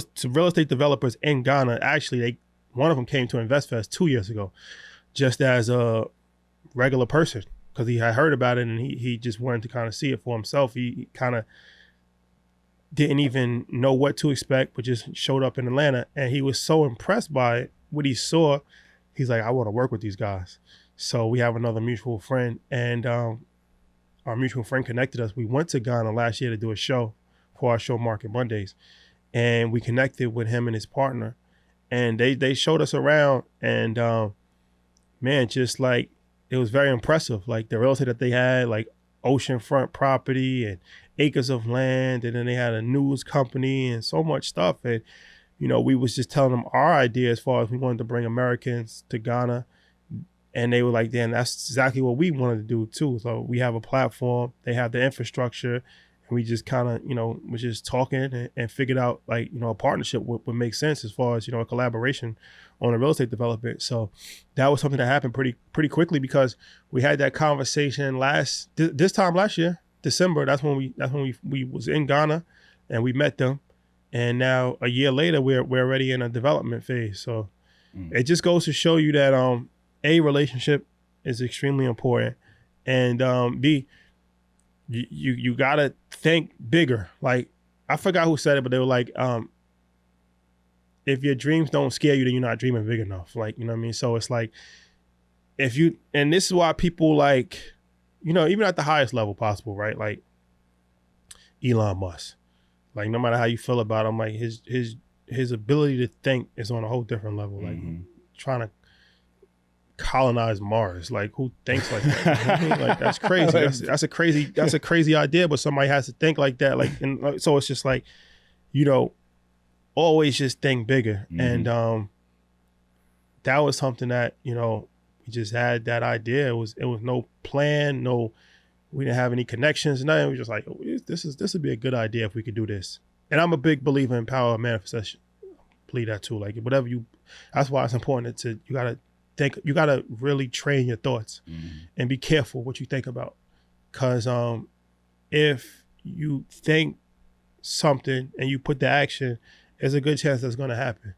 estate developers in Ghana. Actually, one of them came to InvestFest 2 years ago, just as a regular person, because he had heard about it and he just wanted to kind of see it for himself. He kind of didn't even know what to expect, but just showed up in Atlanta, and he was so impressed by it, what he saw. He's like, I want to work with these guys. So we have another mutual friend, and our mutual friend connected us. We went to Ghana last year to do a show for our show, Market Mondays, and we connected with him and his partner, and they showed us around, and man, just like, it was very impressive. Like the real estate that they had, like oceanfront property and acres of land, and then they had a news company and so much stuff. And you know, we was just telling them our idea as far as we wanted to bring Americans to Ghana. And they were like, damn, that's exactly what we wanted to do too. So we have a platform, they have the infrastructure, and we just kind of, you know, was just talking and figured out, like, you know, a partnership would make sense as far as, you know, a collaboration on a real estate development. So that was something that happened pretty quickly, because we had that conversation this time last year, December. That's when we was in Ghana and we met them. And now a year later, we're already in a development phase. So it just goes to show you that A, relationship is extremely important, and B, you gotta think bigger. Like, I forgot who said it, but they were like, if your dreams don't scare you, then you're not dreaming big enough. Like, you know what I mean? So it's like, and this is why people, like, you know, even at the highest level possible, right? Like Elon Musk. Like, no matter how you feel about him, like his ability to think is on a whole different level. Like trying to colonize Mars. Like, who thinks like that? You know what I mean? Like, that's crazy. That's a crazy idea, but somebody has to think like that. Like, and so it's just like, you know, always just think bigger. And that was something that, you know, we just had that idea. It was no plan, we didn't have any connections, nothing. We were just like, oh, this would be a good idea if we could do this. And I'm a big believer in power of manifestation. Believe that too. Like, whatever that's why it's important you gotta really train your thoughts and be careful what you think about. Cause if you think something and you put the action, there's a good chance that's gonna happen.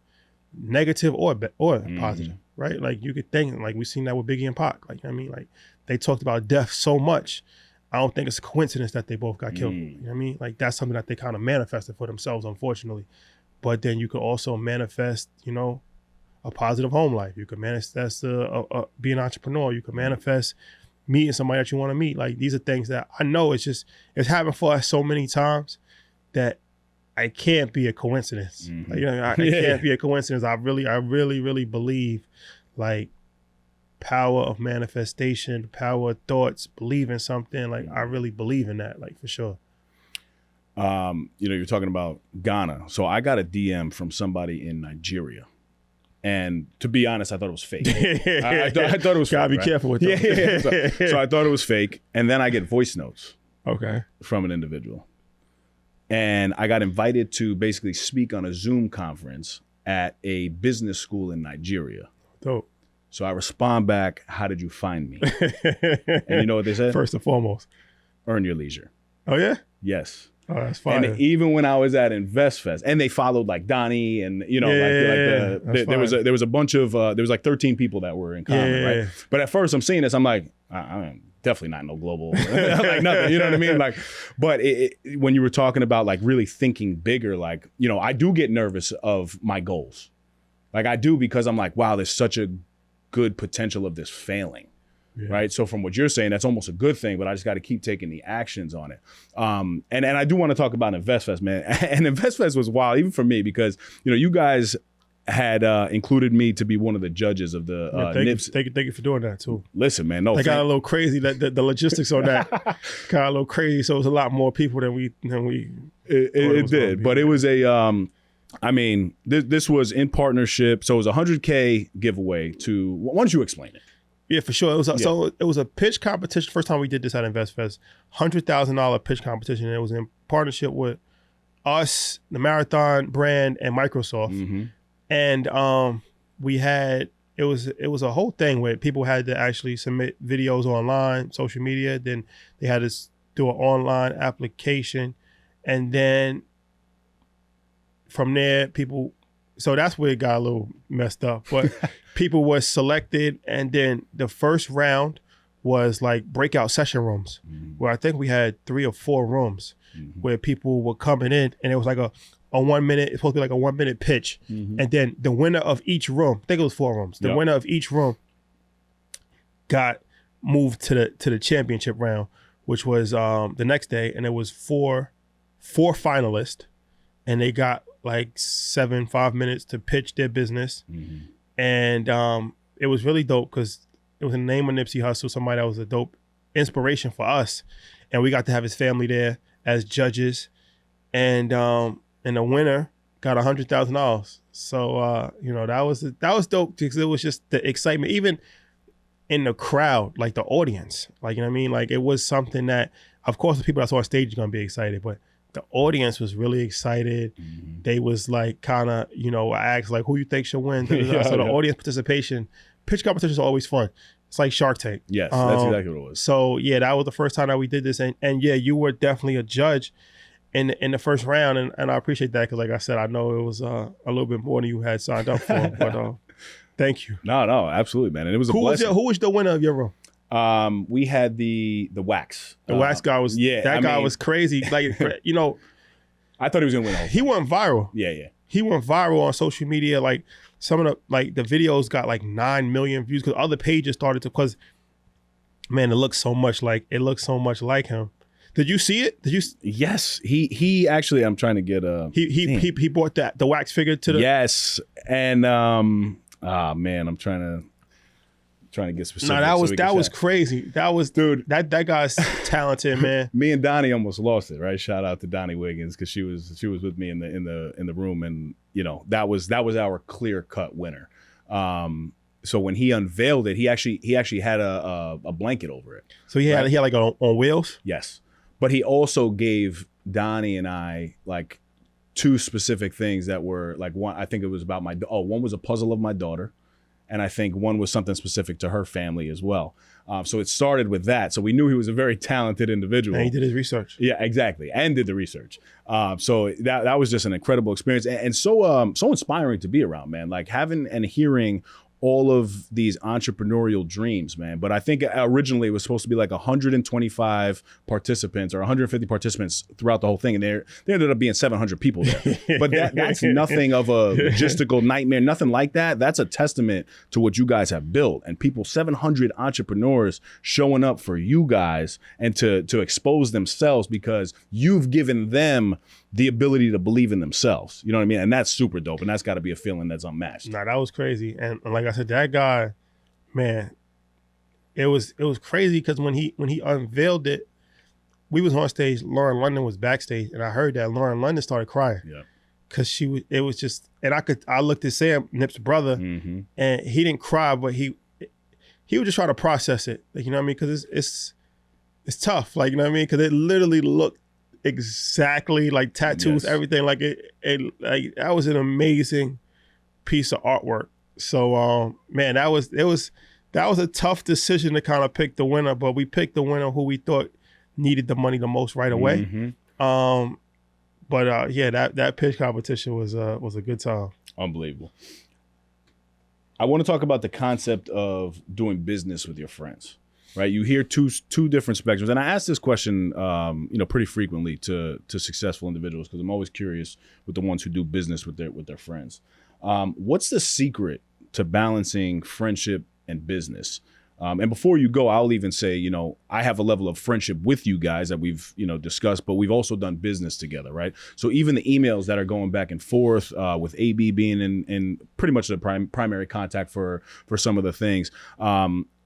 Negative or positive, right? Like, you could think, like, we've seen that with Biggie and Pac. Like, I mean, like, they talked about death so much. I don't think it's a coincidence that they both got killed. You know what I mean? Like, that's something that they kind of manifested for themselves, unfortunately. But then you could also manifest, you know, a positive home life. You could manifest be an entrepreneur. You could manifest meeting somebody that you want to meet. Like, these are things that I know it's happened for us so many times that it can't be a coincidence. Like, you know, it can't be a coincidence. I really believe, like, power of manifestation, power of thoughts, believe in something. Like, I really believe in that, like, for sure. You know, you're talking about Ghana. So I got a DM from somebody in Nigeria. And to be honest, I thought it was fake. I thought it was Gotta fake. be careful with that. Yeah. So I thought it was fake. And then I get voice notes. Okay. From an individual. And I got invited to basically speak on a Zoom conference at a business school in Nigeria. Dope. So I respond back, how did you find me? And you know what they said? First and foremost. Earn your leisure. Oh, yeah? Yes. Oh, that's fine. And even when I was at InvestFest, and they followed like Donnie and there was a bunch of there was like 13 people that were in common, right? But at first I'm seeing this, I'm like, I'm definitely not no global like nothing, you know what I mean? Like, but when you were talking about like really thinking bigger, like, you know, I do get nervous of my goals. Like I do, because I'm like, wow, there's such a good potential of this failing. Right. So from what you're saying, that's almost a good thing, but I just got to keep taking the actions on it. And I do want to talk about InvestFest, man. And InvestFest was wild, even for me, because, you know, you guys had included me to be one of the judges of the NIPS. Thank you for doing that too. Listen, man, no, they got a little crazy. The logistics on that got a little crazy. So it was a lot more people than we. It did, but it was a. I mean, this was in partnership, so it was a $100K giveaway to. Why don't you explain it? Yeah, for sure. It was so it was a pitch competition. First time we did this at InvestFest, $100,000 pitch competition. And it was in partnership with us, the Marathon brand, and Microsoft. Mm-hmm. And we had it was a whole thing where people had to actually submit videos online, social media. Then they had to do an online application, and then from there, people. So that's where it got a little messed up. But people were selected, and then the first round was like breakout session rooms, where I think we had 3 or 4 rooms where people were coming in, and it was like a 1 minute. It's supposed to be like a 1 minute pitch, and then the winner of each room. I think it was 4 rooms. The winner of each room got moved to the championship round, which was the next day, and it was four finalists, and they got like 5 minutes to pitch their business. And it was really dope because it was in the name of Nipsey Hussle, somebody that was a dope inspiration for us. And we got to have his family there as judges. And the winner got $100,000. So you know, that was dope because it was just the excitement, even in the crowd, like the audience. Like, you know what I mean? Like, it was something that, of course, the people that saw on stage are gonna be excited, but the audience was really excited. They was like kind of, you know, I asked like, who you think should win? So the audience participation, pitch competitions are always fun. It's like Shark Tank. Yes, that's exactly what it was. So yeah, that was the first time that we did this. And yeah, you were definitely a judge in the first round. And I appreciate that because like I said, I know it was a little bit more than you had signed up for. But thank you. No, absolutely, man. And it was a blessing. Who was the winner of your room? We had the wax. The wax guy was guy was crazy. Like, you know, I thought he was gonna win. He went viral. Yeah. He went viral on social media. Like some of the videos got like 9 million views because other pages started to. Because man, it looks so much like him. Did you see it? Yes, he actually. I'm trying to get he bought the wax figure to the. Yes, and man, I'm trying to get specific. No, that was crazy. That was, dude. That guy's talented, man. Me and Donnie almost lost it, right? Shout out to Donnie Wiggins because she was with me in the room, and you know that was our clear cut winner. So when he unveiled it, he actually had a blanket over it. So he had like on wheels. Yes, but he also gave Donnie and I like 2 specific things that were like one. I think it was about one was a puzzle of my daughter. And I think one was something specific to her family as well. So it started with that. So we knew he was a very talented individual. And he did his research. Yeah, exactly. And did the research. So that was just an incredible experience. And so inspiring to be around, man. Like having and hearing all of these entrepreneurial dreams, man. But I think originally it was supposed to be like 125 participants or 150 participants throughout the whole thing. And there ended up being 700 people there. But that's nothing of a logistical nightmare, nothing like that. That's a testament to what you guys have built. And 700 entrepreneurs showing up for you guys and to expose themselves because you've given them the ability to believe in themselves. You know what I mean? And that's super dope. And that's got to be a feeling that's unmatched. Nah, that was crazy. And like I said, that guy, man, it was crazy because when he unveiled it, we was on stage, Lauren London was backstage, and I heard that Lauren London started crying. Yeah. Cause it was just, and I looked at Sam, Nip's brother, and he didn't cry, but he was just trying to process it. Like, you know what I mean? Cause it's tough. Like, you know what I mean? Cause it literally looked exactly like tattoos, everything. Like it like that was an amazing piece of artwork. So man, that was a tough decision to kind of pick the winner, but we picked the winner who we thought needed the money the most right away. But yeah, that pitch competition was a good time. Unbelievable. I want to talk about the concept of doing business with your friends, right? You hear two different spectrums, and I ask this question, pretty frequently to successful individuals because I'm always curious with the ones who do business with their friends. What's the secret to balancing friendship and business? And before you go, I'll even say, I have a level of friendship with you guys that we've, discussed, but we've also done business together, right? So even the emails that are going back and forth with AB being in pretty much the primary contact for some of the things,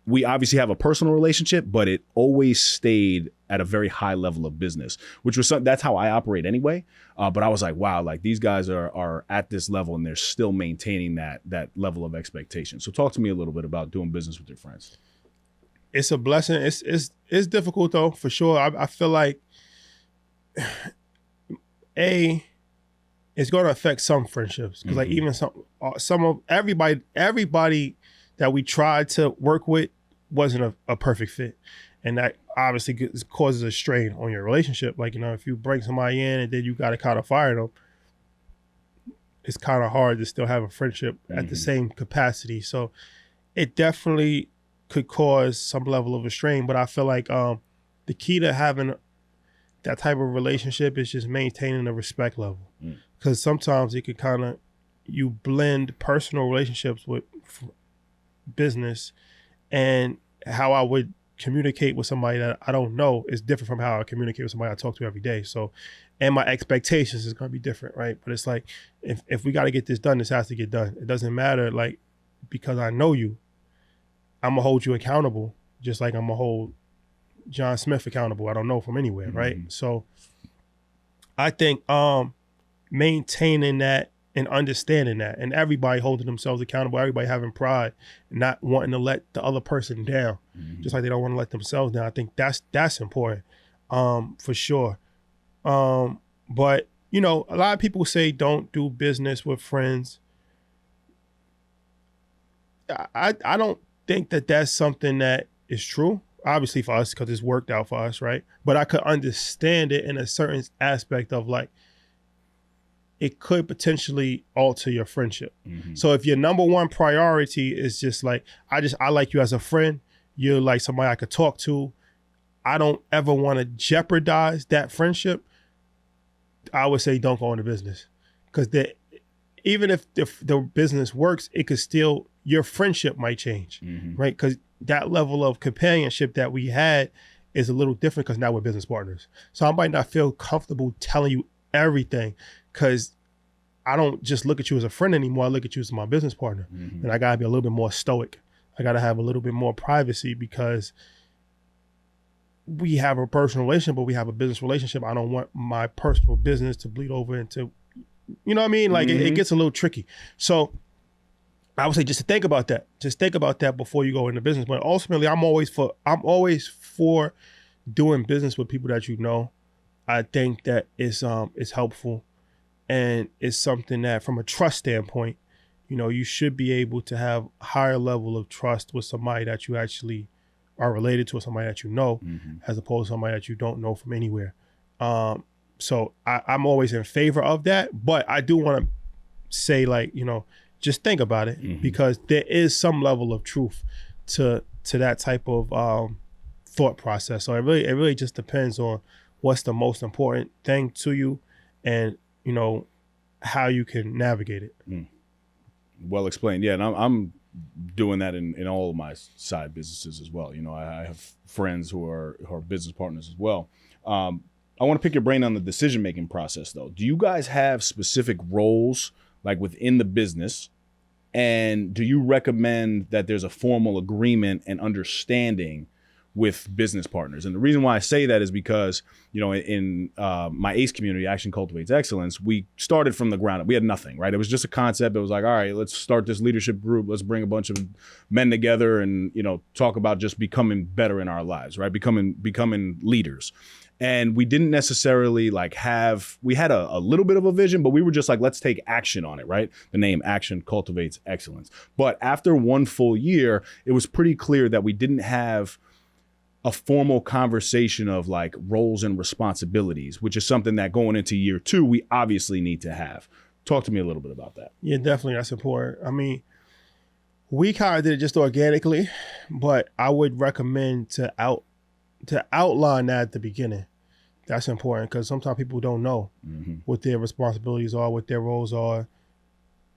we obviously have a personal relationship, but it always stayed at a very high level of business, which was that's how I operate anyway. But I was like, wow, like these guys are at this level and they're still maintaining that level of expectation. So talk to me a little bit about doing business with your friends. It's a blessing. It's difficult though, for sure. I feel like it's going to affect some friendships because like even some of everybody that we tried to work with wasn't a perfect fit, and that obviously causes a strain on your relationship. Like if you bring somebody in and then you got to kind of fire them, it's kind of hard to still have a friendship at the same capacity. So it definitely could cause some level of a strain, but I feel like the key to having that type of relationship is just maintaining the respect level, because sometimes it could you blend personal relationships with business, and how I would communicate with somebody that I don't know is different from how I communicate with somebody I talk to every day. So, and my expectations is going to be different, right? But it's like, if we got to get this done, this has to get done. It doesn't matter, like, because I know you, I'm going to hold you accountable, just like I'm going to hold John Smith accountable. I don't know from anywhere, right? So I think maintaining that and understanding that, and everybody holding themselves accountable, everybody having pride, not wanting to let the other person down, just like they don't want to let themselves down. I think that's important, for sure. But a lot of people say don't do business with friends. I don't think that that's something that is true. Obviously for us, because it's worked out for us, right? But I could understand it in a certain aspect of like, it could potentially alter your friendship. So if your number one priority is just like, I like you as a friend, you're like somebody I could talk to, I don't ever want to jeopardize that friendship, I would say don't go into business. Because even if the business works, it could still, your friendship might change, right? Because that level of companionship that we had is a little different because now we're business partners. So I might not feel comfortable telling you everything because I don't just look at you as a friend anymore. I look at you as my business partner. And I got to be a little bit more stoic. I got to have a little bit more privacy because we have a personal relationship, but we have a business relationship. I don't want my personal business to bleed over into, you know what I mean? Like it gets a little tricky. So I would say just to think about that. Just think about that before you go into business. But ultimately, I'm always for doing business with people that you know. I think that it's helpful, and it's something that from a trust standpoint, you should be able to have a higher level of trust with somebody that you actually are related to, or somebody that you know, as opposed to somebody that you don't know from anywhere. So I'm always in favor of that, but I do want to say, like, just think about it, because there is some level of truth to that type of thought process. So it really just depends on what's the most important thing to you, and how you can navigate it. Well explained. Yeah, and I'm doing that in all of my side businesses as well. I have friends who are business partners as well. I want to pick your brain on the decision making process though. Do you guys have specific roles like within the business? And do you recommend that there's a formal agreement and understanding with business partners? And the reason why I say that is because, in my ACE community, Action Cultivates Excellence, we started from the ground up. We had nothing, right? It was just a concept. It was like, all right, let's start this leadership group. Let's bring a bunch of men together and, talk about just becoming better in our lives, right? Becoming leaders. And we didn't necessarily we had a little bit of a vision, but we were just like, let's take action on it, right? The name Action Cultivates Excellence. But after one full year, it was pretty clear that we didn't have a formal conversation of like roles and responsibilities, which is something that going into year 2, we obviously need to have. Talk to me a little bit about that. Yeah, definitely. That's important. I mean, we kind of did it just organically, but I would recommend to outline that at the beginning. That's important because sometimes people don't know what their responsibilities are, what their roles are.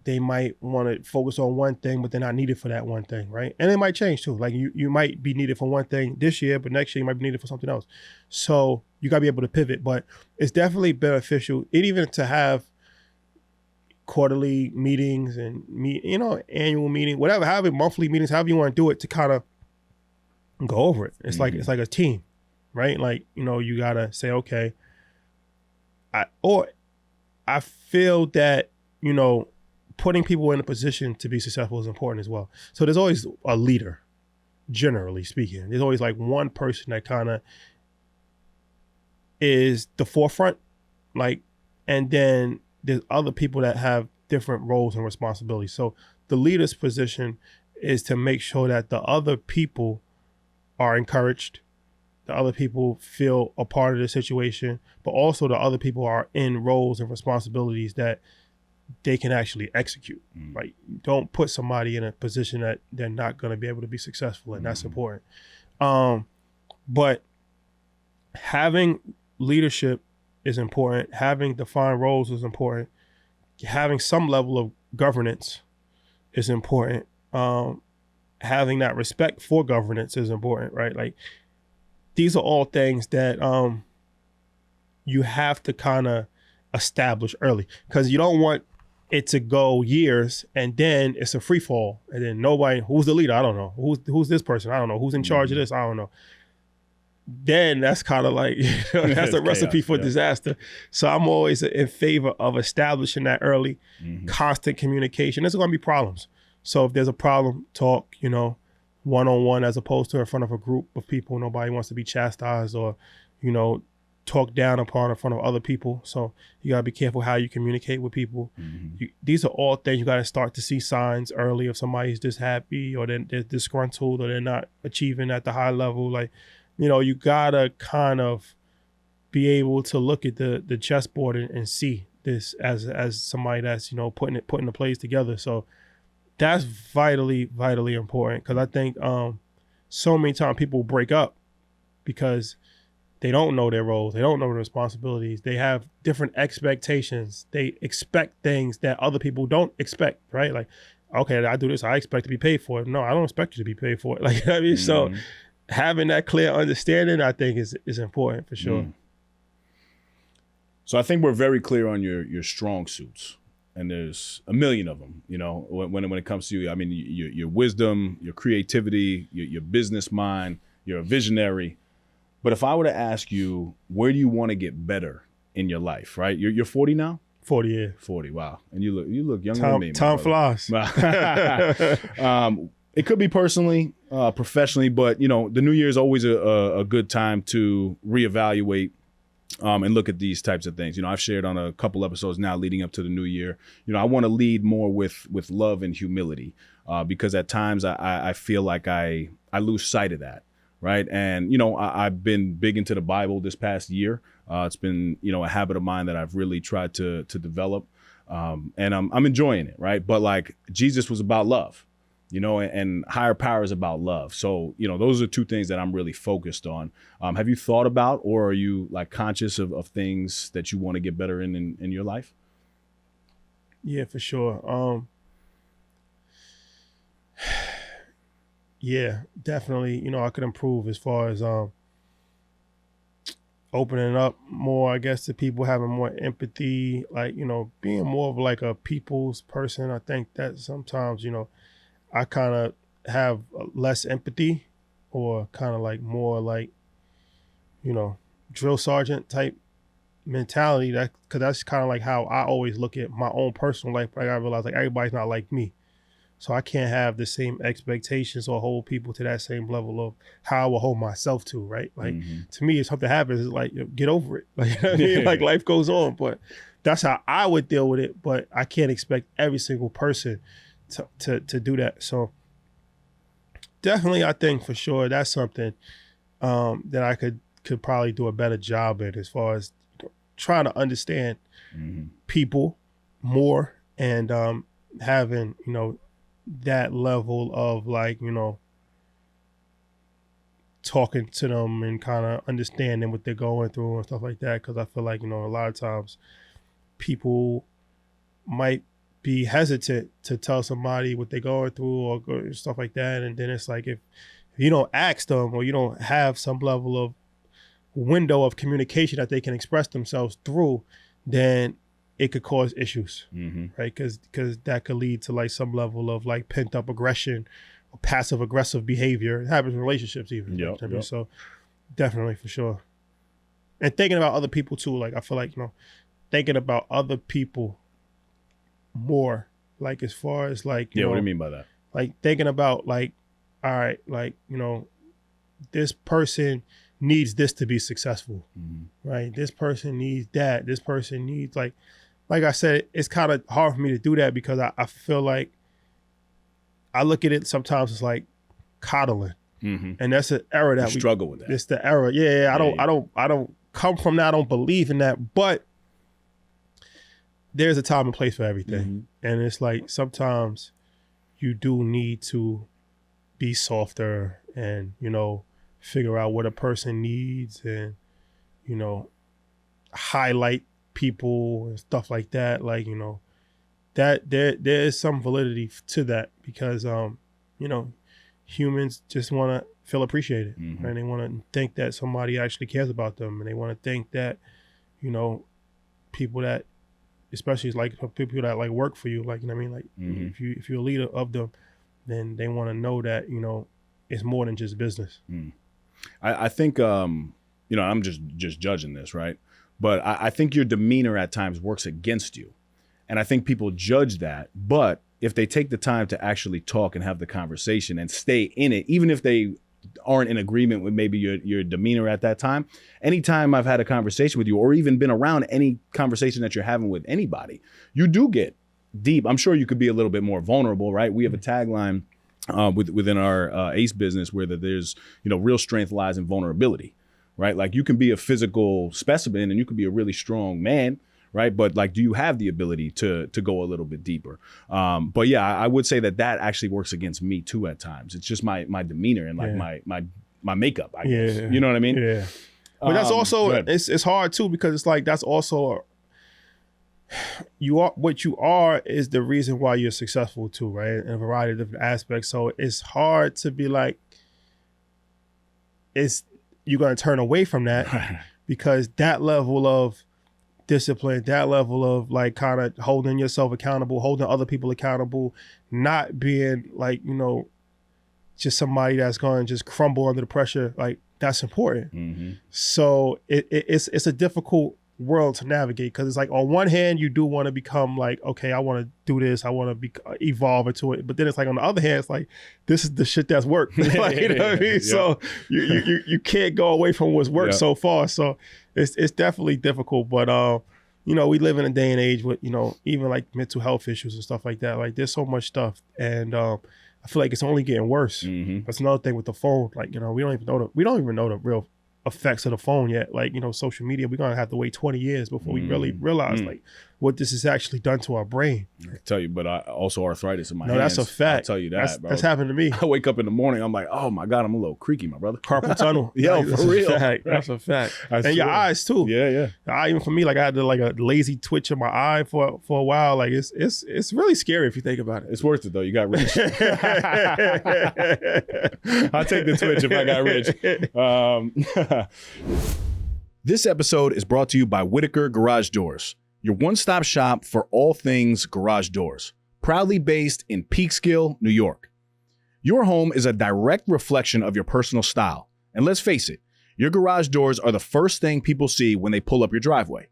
They might want to focus on one thing, but they're not needed for that one thing, right? And it might change too. Like you might be needed for one thing this year, but next year you might be needed for something else. So you got to be able to pivot. But it's definitely beneficial, even to have quarterly meetings and annual meeting, whatever, however, monthly meetings, however you want to do it, to kind of go over it. It's like a team, right? Like, you gotta say, okay, I feel that, putting people in a position to be successful is important as well. So there's always a leader, generally speaking. There's always like one person that kind of is the forefront, like, and then there's other people that have different roles and responsibilities. So the leader's position is to make sure that the other people are encouraged, the other people feel a part of the situation, but also the other people are in roles and responsibilities that they can actually execute. Right? Don't put somebody in a position that they're not going to be able to be successful in. That's important. But having leadership is important. Having defined roles is important. Having some level of governance is important. Having that respect for governance is important, right? Like, these are all things that you have to kind of establish early, because you don't want it to go years and then it's a free fall and then nobody, who's the leader? I don't know. Who's this person? I don't know. Who's in charge of this? I don't know. Then that's kind of like, that's a recipe for disaster. So I'm always in favor of establishing that early, constant communication. There's going to be problems. So if there's a problem, talk, one-on-one, as opposed to in front of a group of people. Nobody wants to be chastised or, talked down upon in front of other people. So you got to be careful how you communicate with people. These are all things you got to start to see signs early if somebody's just happy or they're disgruntled or they're not achieving at the high level. Like, you got to kind of be able to look at the chessboard and see this as somebody that's, putting the plays together. So that's vitally, vitally important, because I think so many times people break up because they don't know their roles. They don't know their responsibilities. They have different expectations. They expect things that other people don't expect, right? Like, okay, I do this, I expect to be paid for it. No, I don't expect you to be paid for it. Like, I mean, so having that clear understanding, I think is important for sure. So I think we're very clear on your strong suits, and there's a million of them, when it comes to you. I mean, your wisdom, your creativity, your business mind, you're a visionary. But if I were to ask you, where do you want to get better in your life, right? You're 40 now? 40, yeah. 40, wow. And you look younger than me. Time flies. It could be personally, professionally, but the new year is always a good time to reevaluate and look at these types of things. I've shared on a couple episodes now leading up to the new year. I want to lead more with love and humility, because at times I feel like I lose sight of that. Right. And, I've been big into the Bible this past year. It's been, a habit of mine that I've really tried to develop. And I'm enjoying it. Right. But like, Jesus was about love, and higher power is about love. So, those are two things that I'm really focused on. Have you thought about, or are you like conscious of things that you want to get better in your life? Yeah, for sure. Yeah, definitely. I could improve as far as opening up more, I guess, to people, having more empathy, like, being more of like a people's person. I think that sometimes, I kind of have less empathy, or kind of like more like, drill sergeant type mentality. Because that's kind of like how I always look at my own personal life. But I gotta realize, like, everybody's not like me. So I can't have the same expectations or hold people to that same level of how I will hold myself to, right? Like, to me, if something happens, it's like, get over it. Like, I mean, like, life goes on. But that's how I would deal with it. But I can't expect every single person to do that. So definitely, I think for sure that's something that I could probably do a better job at, as far as trying to understand people more, and having, that level of like, talking to them and kind of understanding what they're going through and stuff like that. Because I feel like, a lot of times people might be hesitant to tell somebody what they're going through or stuff like that. And then it's like, if you don't ask them, or you don't have some level of window of communication that they can express themselves through, then it could cause issues, right? Because that could lead to like some level of like pent up aggression or passive aggressive behavior. It happens in relationships even. Yep. So definitely, for sure. And thinking about other people too. Like, I feel like, thinking about other people more, like as far as like, what do you mean by that? Like thinking about like, all right, like, this person needs this to be successful, right? This person needs that. This person needs like I said, it's kind of hard for me to do that, because I feel like I look at it sometimes as like coddling, and that's an error that we struggle with. That it's the error. Yeah. I don't come from that. I don't believe in that, but there's a time and place for everything, and it's like sometimes you do need to be softer and figure out what a person needs, and highlight people and stuff like that. Like, that there is some validity to that, because humans just want to feel appreciated, right? They want to think that somebody actually cares about them, and they want to think that people that, especially like people that like work for you, like, what I mean, like if you're a leader of them, then they want to know that it's more than just business. I think I'm just judging this, right? But I think your demeanor at times works against you. And I think people judge that. But if they take the time to actually talk and have the conversation and stay in it, even if they aren't in agreement with maybe your demeanor at that time, anytime I've had a conversation with you, or even been around any conversation that you're having with anybody, you do get deep. I'm sure you could be a little bit more vulnerable, right? We have a tagline within our ACE business where there's, real strength lies in vulnerability, right? Like, you can be a physical specimen and you could be a really strong man, right? But like, do you have the ability to go a little bit deeper? But yeah, I would say that actually works against me too at times. It's just my demeanor and like my makeup, I guess. You know what I mean? Yeah. But that's also, it's hard too, because it's like, that's also, what you are is the reason why you're successful too, right? In a variety of different aspects. So it's hard to be like, you're going to turn away from that, because that level of discipline, that level of like kind of holding yourself accountable, holding other people accountable, not being like, just somebody that's going to just crumble under the pressure, like, that's important. So it's a difficult world to navigate, because it's like, on one hand, you do want to become like, okay, I want to do this, I want to evolve into it, but then it's like, on the other hand, it's like, this is the shit that's worked. Like, you know what I mean? Yeah. So you can't go away from what's worked so far. So it's definitely difficult, but we live in a day and age with even like mental health issues and stuff like that. Like, there's so much stuff, and I feel like it's only getting worse. That's another thing with the phone. Like, we don't even know the real effects of the phone yet. Like, social media, we're gonna have to wait 20 years before we really realize like what this has actually done to our brain. I can tell you, but I also arthritis in my hands. No, that's a fact. I'll tell you that, bro. That's happened to me. I wake up in the morning, I'm like, oh my God, I'm a little creaky, my brother. Carpal tunnel. Yo, for real. That's a fact. And your eyes too. Yeah. The eye, even for me, like, I had like a lazy twitch in my eye for a while. Like, it's really scary if you think about it. It's worth it though. You got rich. I'll take the twitch if I got rich. This episode is brought to you by Whitaker Garage Doors, your one-stop shop for all things garage doors. Proudly based in Peekskill, New York. Your home is a direct reflection of your personal style. And let's face it, your garage doors are the first thing people see when they pull up your driveway.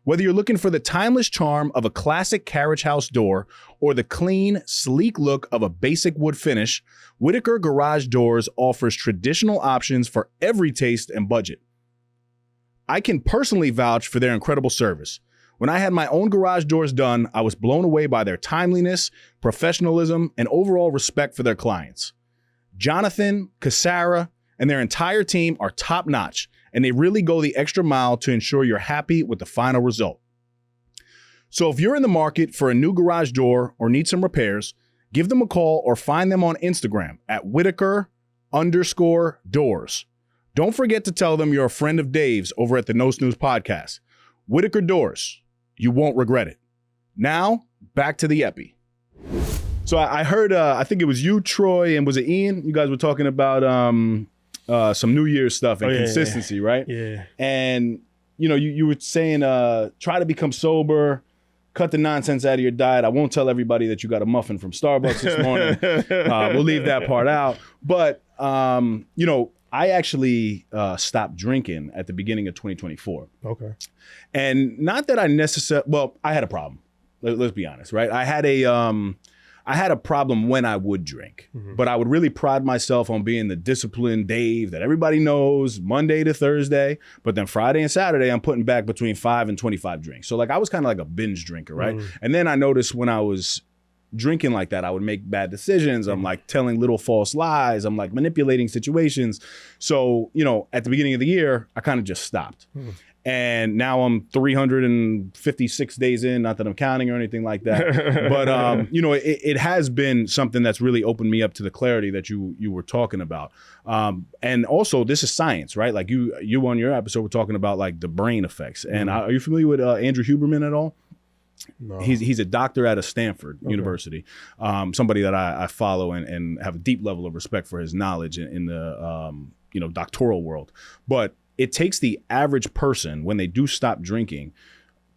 Whether you're looking for the timeless charm of a classic carriage house door or the clean, sleek look of a basic wood finish, Whitaker Garage Doors offers traditional options for every taste and budget. I can personally vouch for their incredible service. When I had my own garage doors done, I was blown away by their timeliness, professionalism, and overall respect for their clients. Jonathan, Cassara, and their entire team are top notch, and they really go the extra mile to ensure you're happy with the final result. So if you're in the market for a new garage door or need some repairs, give them a call or find them on Instagram at Whitaker_doors. Don't forget to tell them you're a friend of Dave's over at the No Snooze podcast. Whitaker Doors. You won't regret it. Now, back to the epi. So I heard, I think it was you, Troy, and was it Ian? You guys were talking about some New Year's stuff and consistency, right? Yeah. And, you know, you were saying try to become sober, cut the nonsense out of your diet. I won't tell everybody that you got a muffin from Starbucks this morning. We'll leave that part out. But, you know, I actually stopped drinking at the beginning of 2024. Okay. And not that I necessarily, well, I had a problem. Let's be honest, right? I had a problem when I would drink, but I would really pride myself on being the disciplined Dave that everybody knows Monday to Thursday, but then Friday and Saturday, I'm putting back between 5 and 25 drinks. So like I was kind of like a binge drinker, right? And then I noticed when I was drinking like that, I would make bad decisions. I'm like telling little false lies. I'm like manipulating situations. So, you know, at the beginning of the year, I kind of just stopped. And now I'm 356 days in, not that I'm counting or anything like that. But, you know, it has been something that's really opened me up to the clarity that you were talking about. And also, this is science, right? Like you on your episode were talking about like the brain effects. And are you familiar with Andrew Huberman at all? No. He's a doctor at a Stanford University, somebody that I follow and have a deep level of respect for his knowledge in the, you know, doctoral world. But it takes the average person, when they do stop drinking,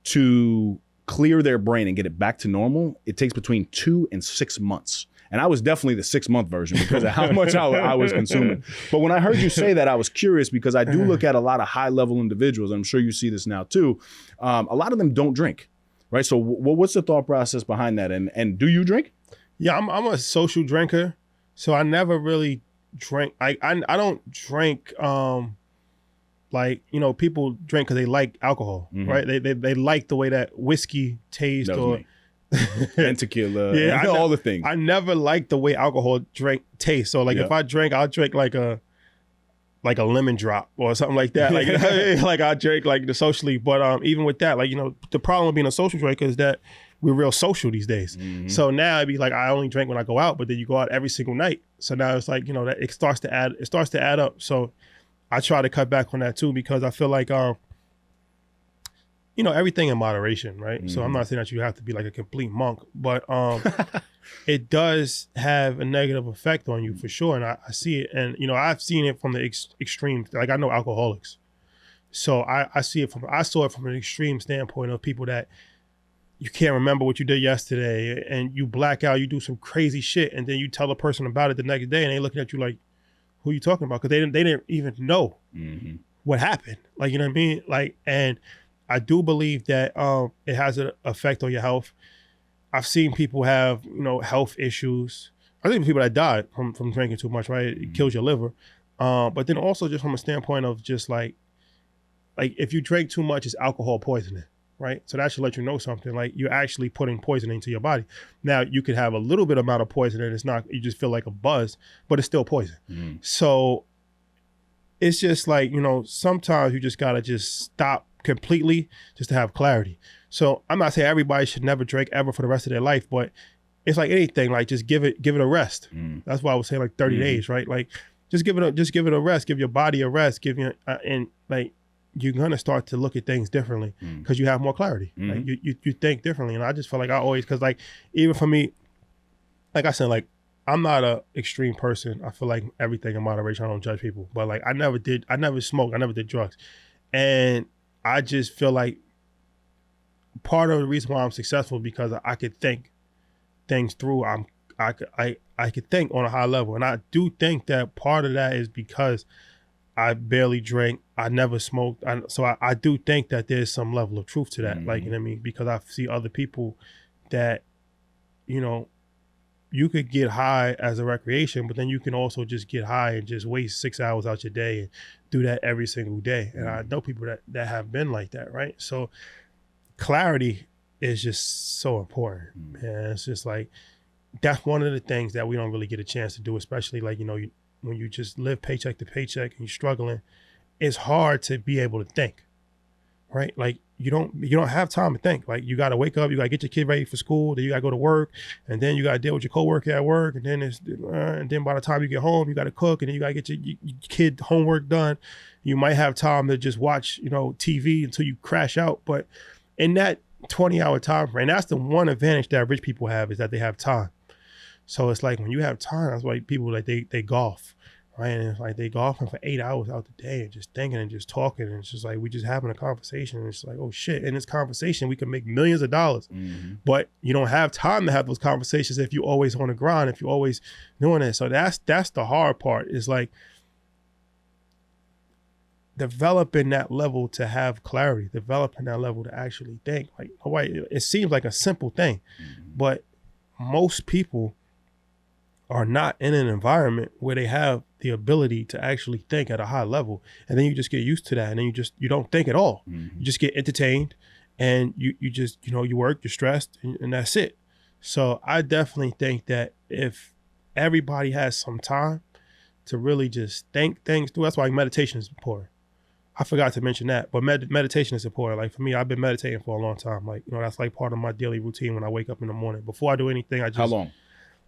to clear their brain and get it back to normal. It takes between 2 and 6 months. And I was definitely the 6-month version because of how much I was consuming. But when I heard you say that, I was curious because I do look at a lot of high-level individuals, and I'm sure you see this now too. A lot of them don't drink, right? So what's the thought process behind that? And do you drink? Yeah, I'm a social drinker, so I never really drink. I don't drink. Like, you know, people drink because they like alcohol, right? They like the way that whiskey tastes and tequila, and all the things. I never liked the way alcohol tastes. So like if I drink, I'll drink like a lemon drop or something like that. Like like I drink like the socially. But even with that, like, you know, the problem with being a social drinker is that we're real social these days. So now it'd be like I only drink when I go out, but then you go out every single night. So now it's like, you know, that it starts to add up. So I try to cut back on that too, because I feel like, you know, everything in moderation, right? So I'm not saying that you have to be like a complete monk, but it does have a negative effect on you for sure. And I see it. And, you know, I've seen it from the extreme. Like I know alcoholics. So I saw it from an extreme standpoint of people that you can't remember what you did yesterday and you black out, you do some crazy shit. And then you tell a person about it the next day and they looking at you like, who you talking about? Because they didn't even know what happened. Like, you know what I mean? Like, and I do believe that it has an effect on your health. I've seen people have, you know, health issues. I've seen people that died from drinking too much, right? It kills your liver. But then also just from a standpoint of just like if you drink too much, it's alcohol poisoning, right? So that should let you know something. Like you're actually putting poison into your body. Now you could have a little bit amount of poison and it's not, you just feel like a buzz, but it's still poison. So it's just like, you know, sometimes you just gotta just stop completely just to have clarity. So I'm not saying everybody should never drink ever for the rest of their life, but it's like anything, like just give it a rest. That's why I was saying like 30 days, right? Like just give it a rest, give your body a rest, and like, you're gonna start to look at things differently because you have more clarity. Like you think differently, and I just feel like I always, because like even for me, like I said, like I'm not a extreme person. I feel like everything in moderation. I don't judge people, but like I never smoked, I never did drugs, and I just feel like part of the reason why I'm successful because I could think things through. I could think on a high level, and I do think that part of that is because I barely drank. I never smoked. So I do think that there's some level of truth to that. Like, you know what I mean? Because I see other people that, you know, you could get high as a recreation, but then you can also just get high and just waste 6 hours out your day and do that every single day. And I know people that have been like that, right? So clarity is just so important. And it's just like, that's one of the things that we don't really get a chance to do, especially like, you know, when you just live paycheck to paycheck and you're struggling, it's hard to be able to think, right? Like you don't have time to think. Like you got to wake up, you got to get your kid ready for school, then you got to go to work, and then you got to deal with your coworker at work, and then by the time you get home, you got to cook, and then you got to get your kid homework done. You might have time to just watch, TV until you crash out. But in that 20-hour time frame, that's the one advantage that rich people have, is that they have time. So it's like when you have time, that's why people like they golf. Right. And it's like they golfing for 8 hours out the day and just thinking and just talking. And it's just like we just having a conversation. And it's like, oh shit. In this conversation, we can make millions of dollars. Mm-hmm. But you don't have time to have those conversations if you always on the grind, if you always doing it. So that's the hard part, is like developing that level to have clarity, developing that level to actually think. Like, it seems like a simple thing, but most people are not in an environment where they have the ability to actually think at a high level. And then you just get used to that. And then you don't think at all. Mm-hmm. You just get entertained, and you just, you work, you're stressed, and that's it. So I definitely think that if everybody has some time to really just think things through, that's why meditation is important. I forgot to mention that, but meditation is important. Like for me, I've been meditating for a long time. Like, that's like part of my daily routine when I wake up in the morning. Before I do anything, How long?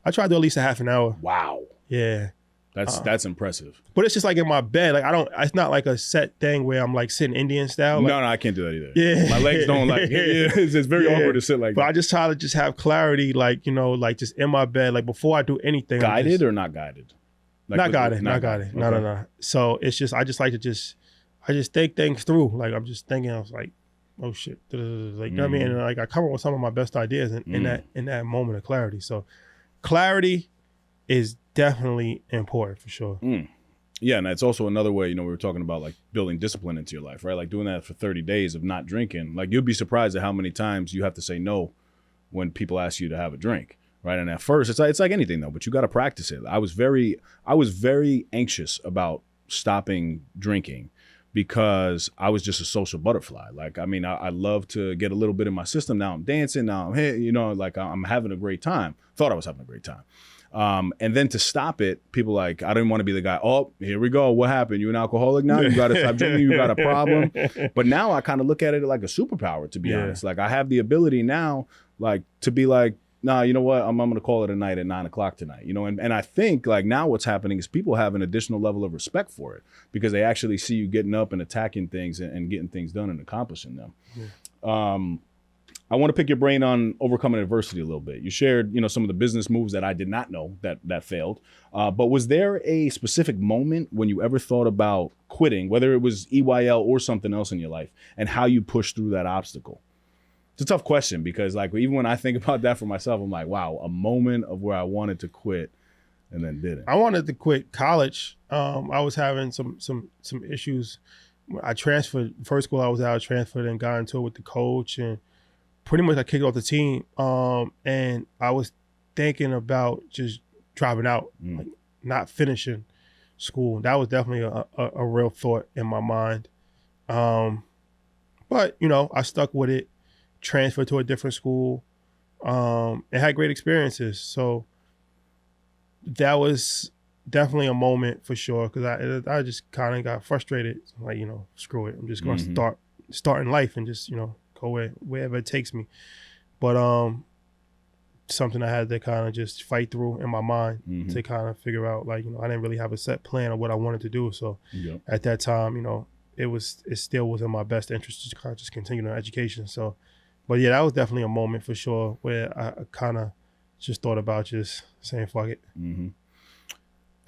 I try to do at least a half an hour. Wow. Yeah. That's impressive. But it's just like in my bed. Like it's not like a set thing where I'm like sitting Indian style. Like, no, I can't do that either. Yeah. My legs don't like, it's very awkward to sit like but that. I just try to just have clarity, like, like just in my bed, like before I do anything. Guided or not guided? Like not guided. Okay. No. So it's just, I just like to I just think things through. Like I'm just thinking, I was like, oh shit. Like, you know what I mean? And like I come up with some of my best ideas in that moment of clarity. So clarity is definitely important for sure. Yeah, and it's also another way, we were talking about like building discipline into your life, right? Like doing that for 30 days of not drinking. Like you'll be surprised at how many times you have to say no when people ask you to have a drink, right? And at first, it's like anything though, but you got to practice it. I was very anxious about stopping drinking because I was just a social butterfly. Like, I mean, I love to get a little bit in my system. Now I'm dancing, now I'm here, like I'm having a great time. Thought I was having a great time. And then to stop it, people like, I didn't want to be the guy, oh, here we go. What happened? You an alcoholic now? You got to stop drinking. You got a problem. But now I kind of look at it like a superpower, to be honest. Like I have the ability now, like to be like, nah, you know what? I'm going to call it a night at 9:00 tonight, and I think like now what's happening is people have an additional level of respect for it because they actually see you getting up and attacking things and getting things done and accomplishing them. Yeah. I want to pick your brain on overcoming adversity a little bit. You shared, some of the business moves that I did not know that failed. But was there a specific moment when you ever thought about quitting, whether it was EYL or something else in your life, and how you pushed through that obstacle? It's a tough question because like even when I think about that for myself, I'm like, wow, a moment of where I wanted to quit and then didn't. I wanted to quit college. I was having some issues. I transferred. First school I was out, I transferred and got into it with the coach, and pretty much I kicked off the team. And I was thinking about just dropping out, like not finishing school. That was definitely a real thought in my mind. But I stuck with it, transferred to a different school, and had great experiences. So that was definitely a moment for sure, because I just kind of got frustrated. Like, screw it. I'm just going to start in life and just, go wherever it takes me. But something I had to kind of just fight through in my mind to kind of figure out, like, I didn't really have a set plan of what I wanted to do. So at that time, it still was in my best interest to kind of just continue my education. So, but yeah, that was definitely a moment for sure where I kind of just thought about just saying fuck it. And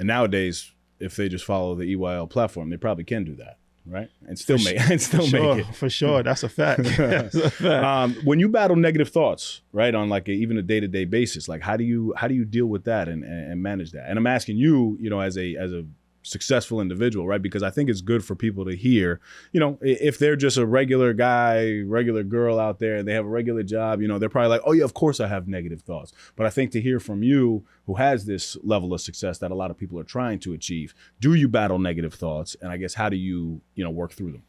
nowadays, if they just follow the EYL platform, they probably can do that, right? And still make it. For sure, that's a fact. That's a fact. When you battle negative thoughts, right, on like even a day-to-day basis, like how do you deal with that and manage that? And I'm asking you, as a successful individual, right? Because I think it's good for people to hear, if they're just a regular guy, regular girl out there, and they have a regular job, they're probably like, oh yeah, of course I have negative thoughts. But I think to hear from you, who has this level of success that a lot of people are trying to achieve, do you battle negative thoughts? And I guess, how do you, work through them?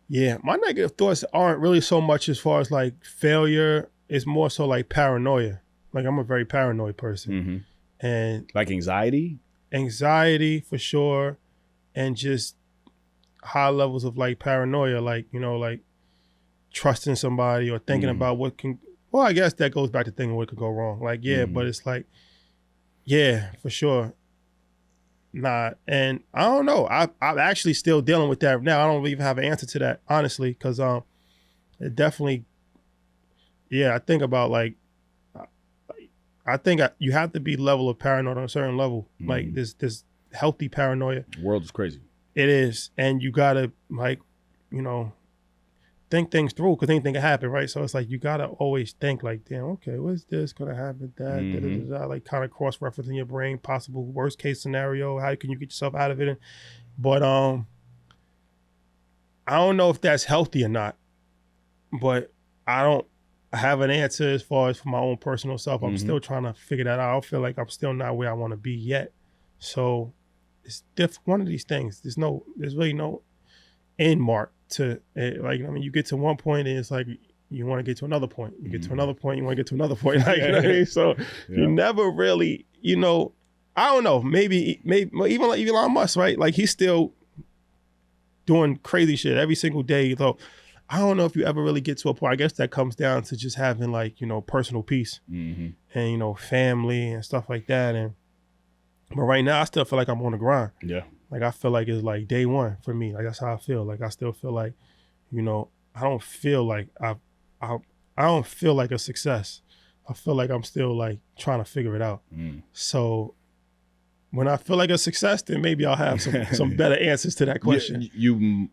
Yeah, my negative thoughts aren't really so much as far as like failure. It's more so like paranoia. Like I'm a very paranoid person. And like anxiety? anxiety for sure, and just high levels of like paranoia, like, you know, like trusting somebody or thinking about what can, well, I guess that goes back to thinking what could go wrong. Like, yeah, but it's like, yeah, for sure. Nah, and I don't know. I'm actually still dealing with that now. I don't even have an answer to that, honestly, because it definitely, yeah, I think about like, I think you have to be level of paranoid on a certain level. Like this healthy paranoia. The world is crazy. It is, and you gotta like, you know, think things through because anything can happen, right? So it's like you gotta always think like, damn, okay, what's this gonna happen? That like kind of cross referencing your brain, possible worst case scenario. How can you get yourself out of it? But I don't know if that's healthy or not. But I don't have an answer as far as for my own personal self. I'm still trying to figure that out. I feel like I'm still not where I want to be yet. So it's one of these things. There's really no end mark to it. Like, I mean, you get to one point and it's like you want to get to another point. You get to another point, you want to get to another point. Like, you know what I mean? So you never really, you know, I don't know. Maybe even like Elon Musk, right? Like he's still doing crazy shit every single day. Though I don't know if you ever really get to a point. I guess that comes down to just having like, you know, personal peace and, you know, family and stuff like that. But right now I still feel like I'm on the grind. Yeah. Like I feel like it's like day one for me. Like that's how I feel. Like I still feel like, you know, I don't feel like I don't feel like a success. I feel like I'm still like trying to figure it out. So when I feel like a success, then maybe I'll have some better answers to that question. You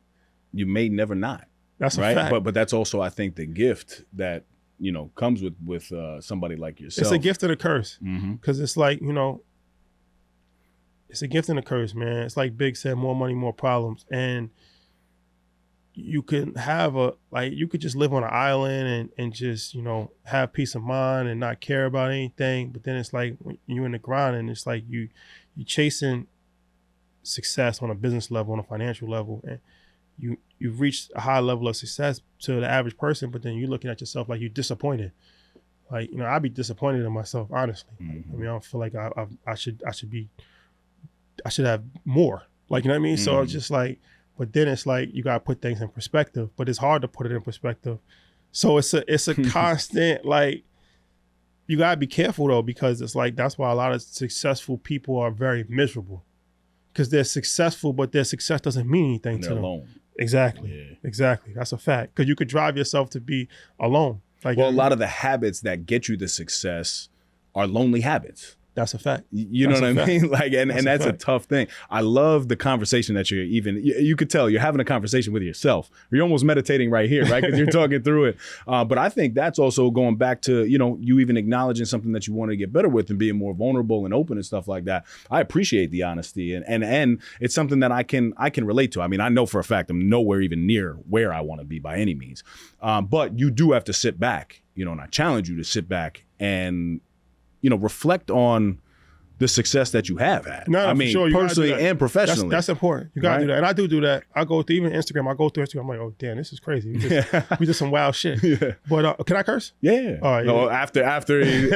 may never not. That's right. A fact. But that's also, I think, the gift that, you know, comes with somebody like yourself. It's a gift and a curse. Because it's like, you know, it's a gift and a curse, man. It's like Big said, more money, more problems. And you can have you could just live on an island and just, you know, have peace of mind and not care about anything. But then it's like when you're in the grind and it's like you chasing success on a business level, on a financial level, and you've reached a high level of success to the average person, but then you're looking at yourself like you're disappointed. Like, you know, I'd be disappointed in myself, honestly. I mean, I don't feel like I should have more. Like, you know what I mean? So it's just like, but then it's like you gotta put things in perspective, but it's hard to put it in perspective. So it's a constant, like, you gotta be careful though, because it's like that's why a lot of successful people are very miserable. Because they're successful, but their success doesn't mean anything to them. Alone. Exactly. Exactly. That's a fact. Because you could drive yourself to be alone. Like, well, a lot of the habits that get you the success are lonely habits. That's a fact. You know what I mean? Like, and that's a tough thing. I love the conversation that you're you could tell you're having a conversation with yourself. You're almost meditating right here, right? Because you're talking through it. But I think that's also going back to, you know, you even acknowledging something that you want to get better with and being more vulnerable and open and stuff like that. I appreciate the honesty and it's something that I can relate to. I mean, I know for a fact I'm nowhere even near where I want to be by any means. But you do have to sit back, you know, and I challenge you to sit back and, you know, reflect on the success that you have had. No, I mean, sure, personally and professionally. That's important. You gotta do that. And I do that. I go through, even Instagram, I'm like, oh, damn, this is crazy. We did some wild shit. Yeah. But can I curse? Yeah. All right. No, after he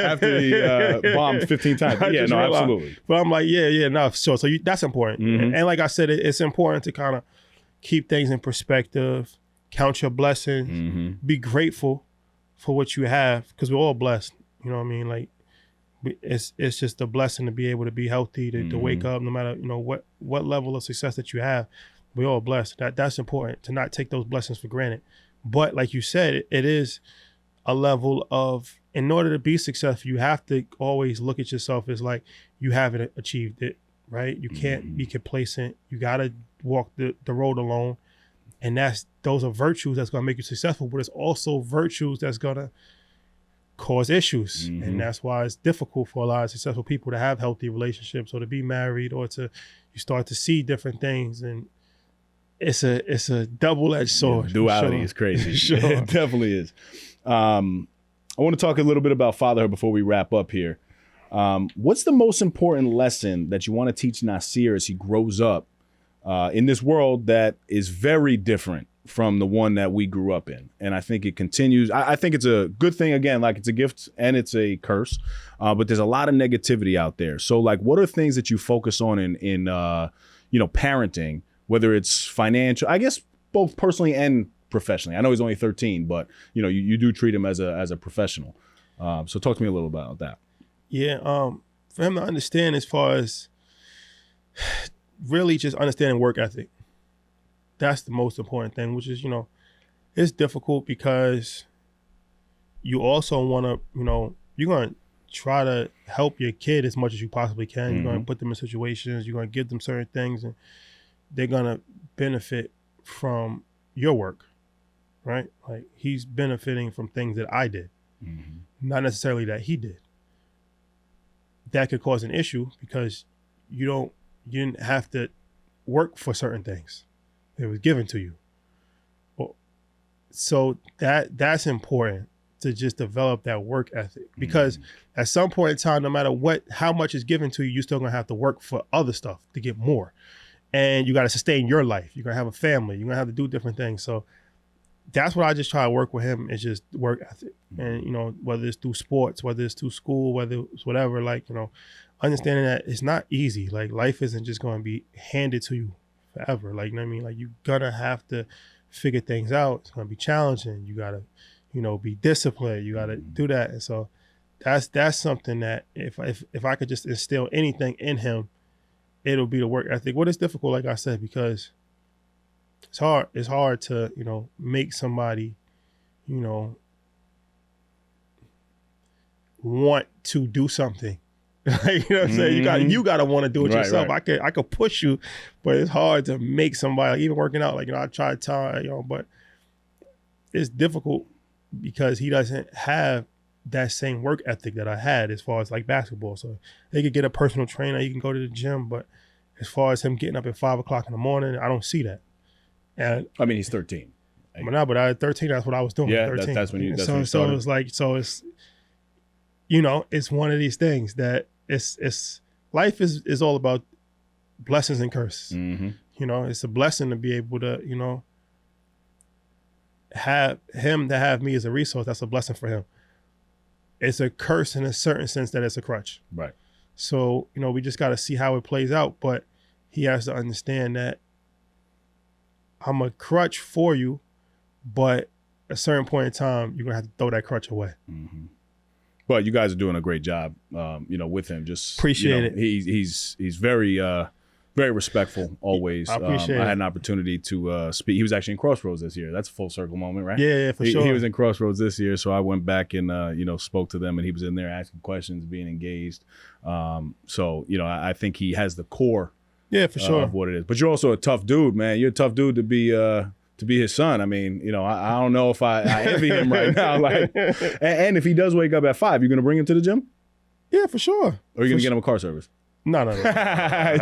bombed 15 times. Yeah, no, absolutely. But I'm like, no, sure. So that's important. And like I said, it's important to kind of keep things in perspective, count your blessings, be grateful for what you have, because we're all blessed. You know what I mean? Like, it's just a blessing to be able to be healthy, to wake up, no matter, you know, what level of success that you have. We're all blessed. That's important, to not take those blessings for granted. But like you said, it is a level of, in order to be successful, you have to always look at yourself as like you haven't achieved it, right? You can't be complacent. You got to walk the road alone. And those are virtues that's going to make you successful, but it's also virtues that's going to cause issues. And that's why it's difficult for a lot of successful people to have healthy relationships or to be married, or you start to see different things. And it's a double-edged sword. Duality is crazy. It definitely is. I want to talk a little bit about fatherhood before we wrap up here. What's the most important lesson that you want to teach Nasir as he grows up in this world that is very different from the one that we grew up in. And I think it continues. I think it's a good thing. Again, like it's a gift and it's a curse, but there's a lot of negativity out there. So like, what are things that you focus on in parenting, whether it's financial, I guess both personally and professionally? I know he's only 13, but you do treat him as a professional. So talk to me a little about that. Yeah. For him to understand, as far as really just understanding work ethic, that's the most important thing, which is, it's difficult because you also want to, you're going to try to help your kid as much as you possibly can. You're going to put them in situations, you're going to give them certain things, and they're going to benefit from your work, right? Like he's benefiting from things that I did, not necessarily that he did. That could cause an issue because you didn't have to work for certain things. It was given to you. So that's important to just develop that work ethic, because at some point in time, no matter how much is given to you, you're still gonna have to work for other stuff to get more. And you got to sustain your life. You're gonna have a family. You're gonna have to do different things. So that's what I just try to work with him, is just work ethic. And, whether it's through sports, whether it's through school, whether it's whatever, understanding that it's not easy. Like life isn't just going to be handed to you forever. Like, you know what I mean? Like, you're going to have to figure things out. It's going to be challenging. You got to, be disciplined. You got to do that. And so that's something that if I could just instill anything in him, it'll be the work ethic. What is difficult, like I said, because it's hard. It's hard to, make somebody, want to do something. You know what I'm saying? You got to want to do it yourself. Right. I could push you, but it's hard to make somebody, like, even working out. Like, I try to tell, but it's difficult because he doesn't have that same work ethic that I had as far as like basketball. So they could get a personal trainer, you can go to the gym, but as far as him getting up at 5 o'clock in the morning, I don't see that. And I mean, he's 13. But at 13, that's what I was doing. Yeah, 13. that's when you. That's when you so started. it's like, it's one of these things that it's life is all about blessings and curses. It's a blessing to be able to have him, to have me as a resource. That's a blessing for him. It's a curse in a certain sense that it's a crutch. Right. So we just got to see how it plays out. But he has to understand that I'm a crutch for you, but at a certain point in time, you're gonna have to throw that crutch away. But you guys are doing a great job, with him. Just appreciate it. He's very very respectful always. I appreciate it. I had an opportunity to speak. He was actually in Crossroads this year. That's a full circle moment, right? Yeah, for sure. He was in Crossroads this year, so I went back and spoke to them, and he was in there asking questions, being engaged. I think he has the core. Yeah, for sure. Of what it is. But you're also a tough dude, man. You're a tough dude to be his son. I mean, I don't know if I envy him right now. Like, and if he does wake up at 5, you're gonna bring him to the gym? Yeah, for sure. Or are you gonna get him a car service? No. I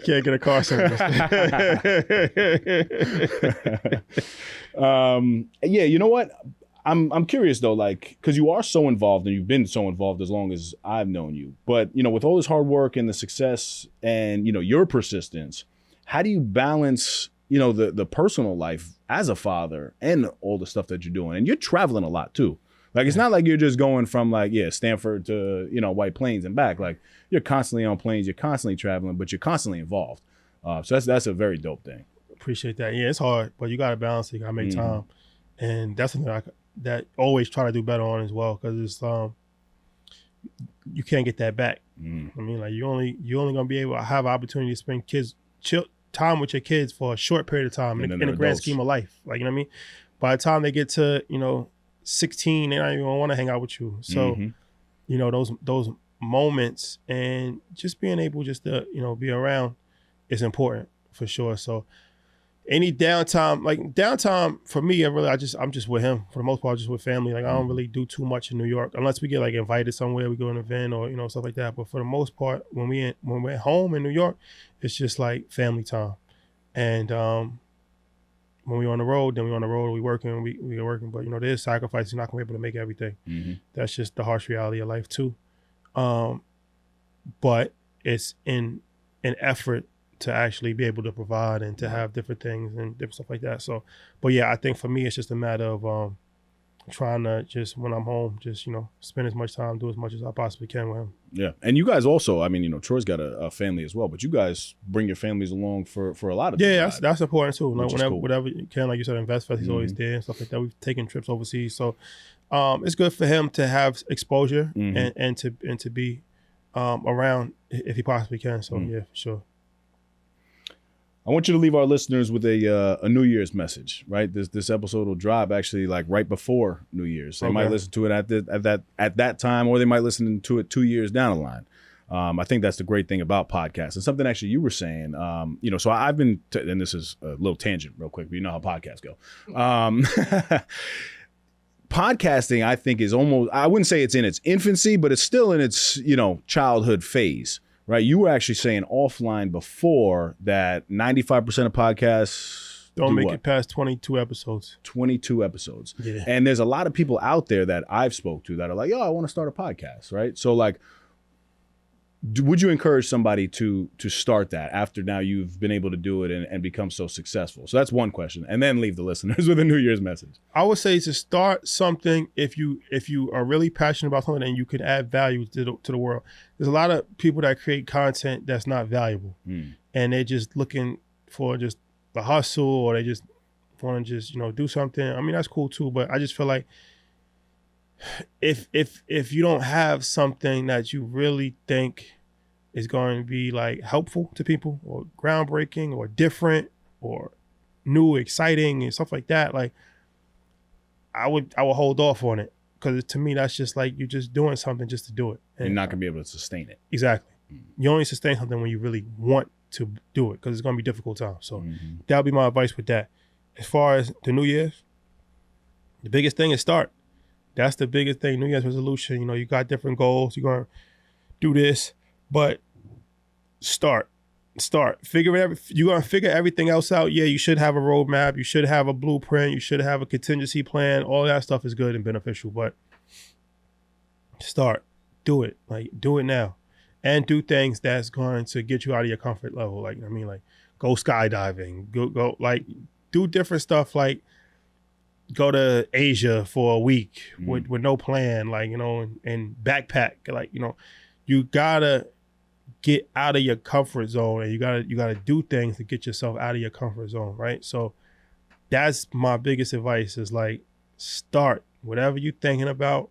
can't get a car service. Yeah, you know what? I'm curious though, like, because you are so involved and you've been so involved as long as I've known you. But with all this hard work and the success and your persistence, how do you balance the personal life as a father and all the stuff that you're doing? And you're traveling a lot too. Like, it's not like you're just going from Stanford to White Plains and back. Like, you're constantly on planes, you're constantly traveling, but you're constantly involved. So that's a very dope thing. Appreciate that. Yeah, it's hard, but you got to balance it. You got to make time, and that's something that always try to do better on as well, because it's you can't get that back. I mean, like, you only gonna be able to have an opportunity to spend time with your kids for a short period of time in the grand scheme of life. Like, you know what I mean? By the time they get to 16, they don't even want to hang out with you. So those moments and just being able just to be around is important for sure. So any downtime for me, I'm just with him for the most part, just with family. Like, I don't really do too much in New York unless we get like invited somewhere, we go to an event or stuff like that. But for the most part, when we're home in New York, it's just like family time. And when we're on the road, we working, we working. But there's sacrifices. You're not gonna be able to make everything. That's just the harsh reality of life too. But it's in an effort to actually be able to provide and to have different things and different stuff like that. So, but yeah, I think for me, it's just a matter of trying to just, when I'm home, just, spend as much time, do as much as I possibly can with him. Yeah. And you guys also, I mean, Troy's got a family as well, but you guys bring your families along for a lot of things. Yeah, that's important too. Like whatever you can, like you said, Invest Fest, he's always there and stuff like that. We've taken trips overseas. So it's good for him to have exposure and to be around if he possibly can. So yeah, for sure. I want you to leave our listeners with a New Year's message, right? This episode will drop actually like right before New Year's. They might listen to it at that time, or they might listen to it 2 years down the line. I think that's the great thing about podcasts. And something actually you were saying, so I've been, and this is a little tangent real quick, but you know how podcasts go. Podcasting, I think, is almost, I wouldn't say it's in its infancy, but it's still in its, childhood phase. Right, you were actually saying offline before that 95% of podcasts don't make it past 22 episodes. 22 episodes. Yeah. And there's a lot of people out there that I've spoke to that are like, yo, I want to start a podcast, right? So like, would you encourage somebody to start that after now you've been able to do it and become so successful? So that's one question. And then leave the listeners with a New Year's message. I would say to start something if you are really passionate about something and you can add value to the world. There's a lot of people that create content that's not valuable. And they're just looking for just the hustle, or they just want to just, do something. I mean, that's cool too, but I just feel like if you don't have something that you really think is going to be like helpful to people, or groundbreaking, or different, or new, exciting, and stuff like that, like I would hold off on it, because to me that's just like you're just doing something just to do it. And you're not gonna be able to sustain it. Exactly. You only sustain something when you really want to do it, because it's gonna be difficult time. So that'll be my advice with that. As far as the New Year's, the biggest thing is start. That's the biggest thing. New Year's resolution. You got different goals. You're going to do this, but start. You're going to figure everything else out. Yeah, you should have a roadmap. You should have a blueprint. You should have a contingency plan. All that stuff is good and beneficial, but start. Do it. Like, do it now. And do things that's going to get you out of your comfort level. Like, go skydiving. Go like, do different stuff, like, go to Asia for a week with no plan, like, and backpack, like, you gotta get out of your comfort zone, and you gotta do things to get yourself out of your comfort zone, right? So that's my biggest advice, is like, start whatever you're thinking about.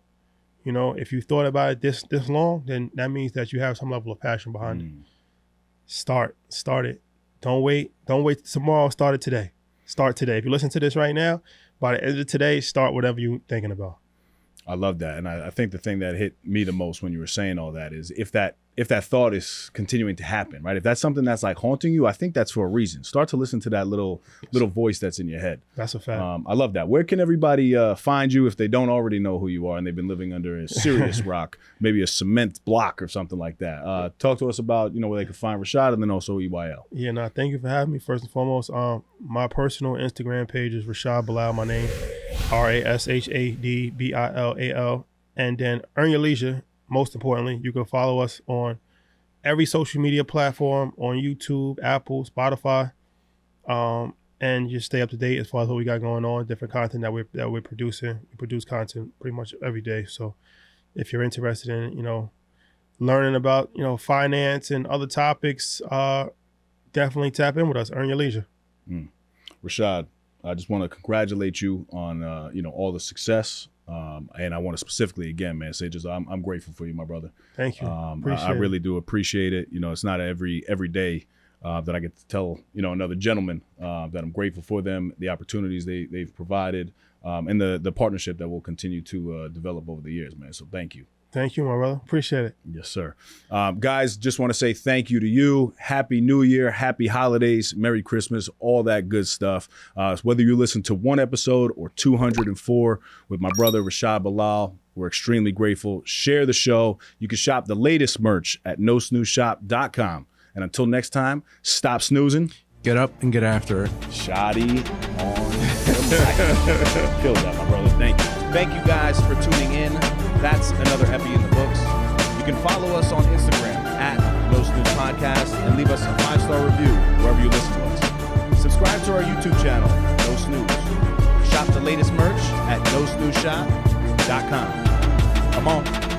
If you thought about it this long, then that means that you have some level of passion behind it. Start it. Don't wait till tomorrow. Start it today. Start today. If you listen to this right now, by the end of today, start whatever you're thinking about. I love that. And I think the thing that hit me the most when you were saying all that is if that thought is continuing to happen, right? If that's something that's like haunting you, I think that's for a reason. Start to listen to that little voice that's in your head. That's a fact. I love that. Where can everybody find you if they don't already know who you are and they've been living under a serious rock, maybe a cement block or something like that? Talk to us about, where they can find Rashad, and then also EYL. Yeah, no, thank you for having me. First and foremost, my personal Instagram page is Rashad Bilal, my name, RashadBilal. And then Earn Your Leisure. Most importantly, you can follow us on every social media platform, on YouTube, Apple, Spotify, and just stay up to date as far as what we got going on, different content that we're producing. We produce content pretty much every day. So if you're interested in, learning about, finance and other topics, definitely tap in with us. Earn Your Leisure. Rashad, I just want to congratulate you on, all the success. And I want to specifically, again, man, say just I'm grateful for you, my brother. Thank you. I really do appreciate it. It's not every day that I get to tell, another gentleman that I'm grateful for them, the opportunities they've provided, and the partnership that will continue to develop over the years, man. So thank you. Thank you, my brother. Appreciate it. Yes, sir. Guys, just want to say thank you to you. Happy New Year, happy holidays, Merry Christmas, all that good stuff. So whether you listen to one episode or 204 with my brother Rashad Bilal, we're extremely grateful. Share the show. You can shop the latest merch at nosnoozeshop.com. And until next time, stop snoozing. Get up and get after it. Shoddy on the mic. Killed that, my brother. Thank you. Thank you guys for tuning in. That's another epi in the books. You can follow us on Instagram at No Snooze Podcast and leave us a 5-star review channel, No Snooze. Shop the latest merch at nosnoozeshop.com. Come on.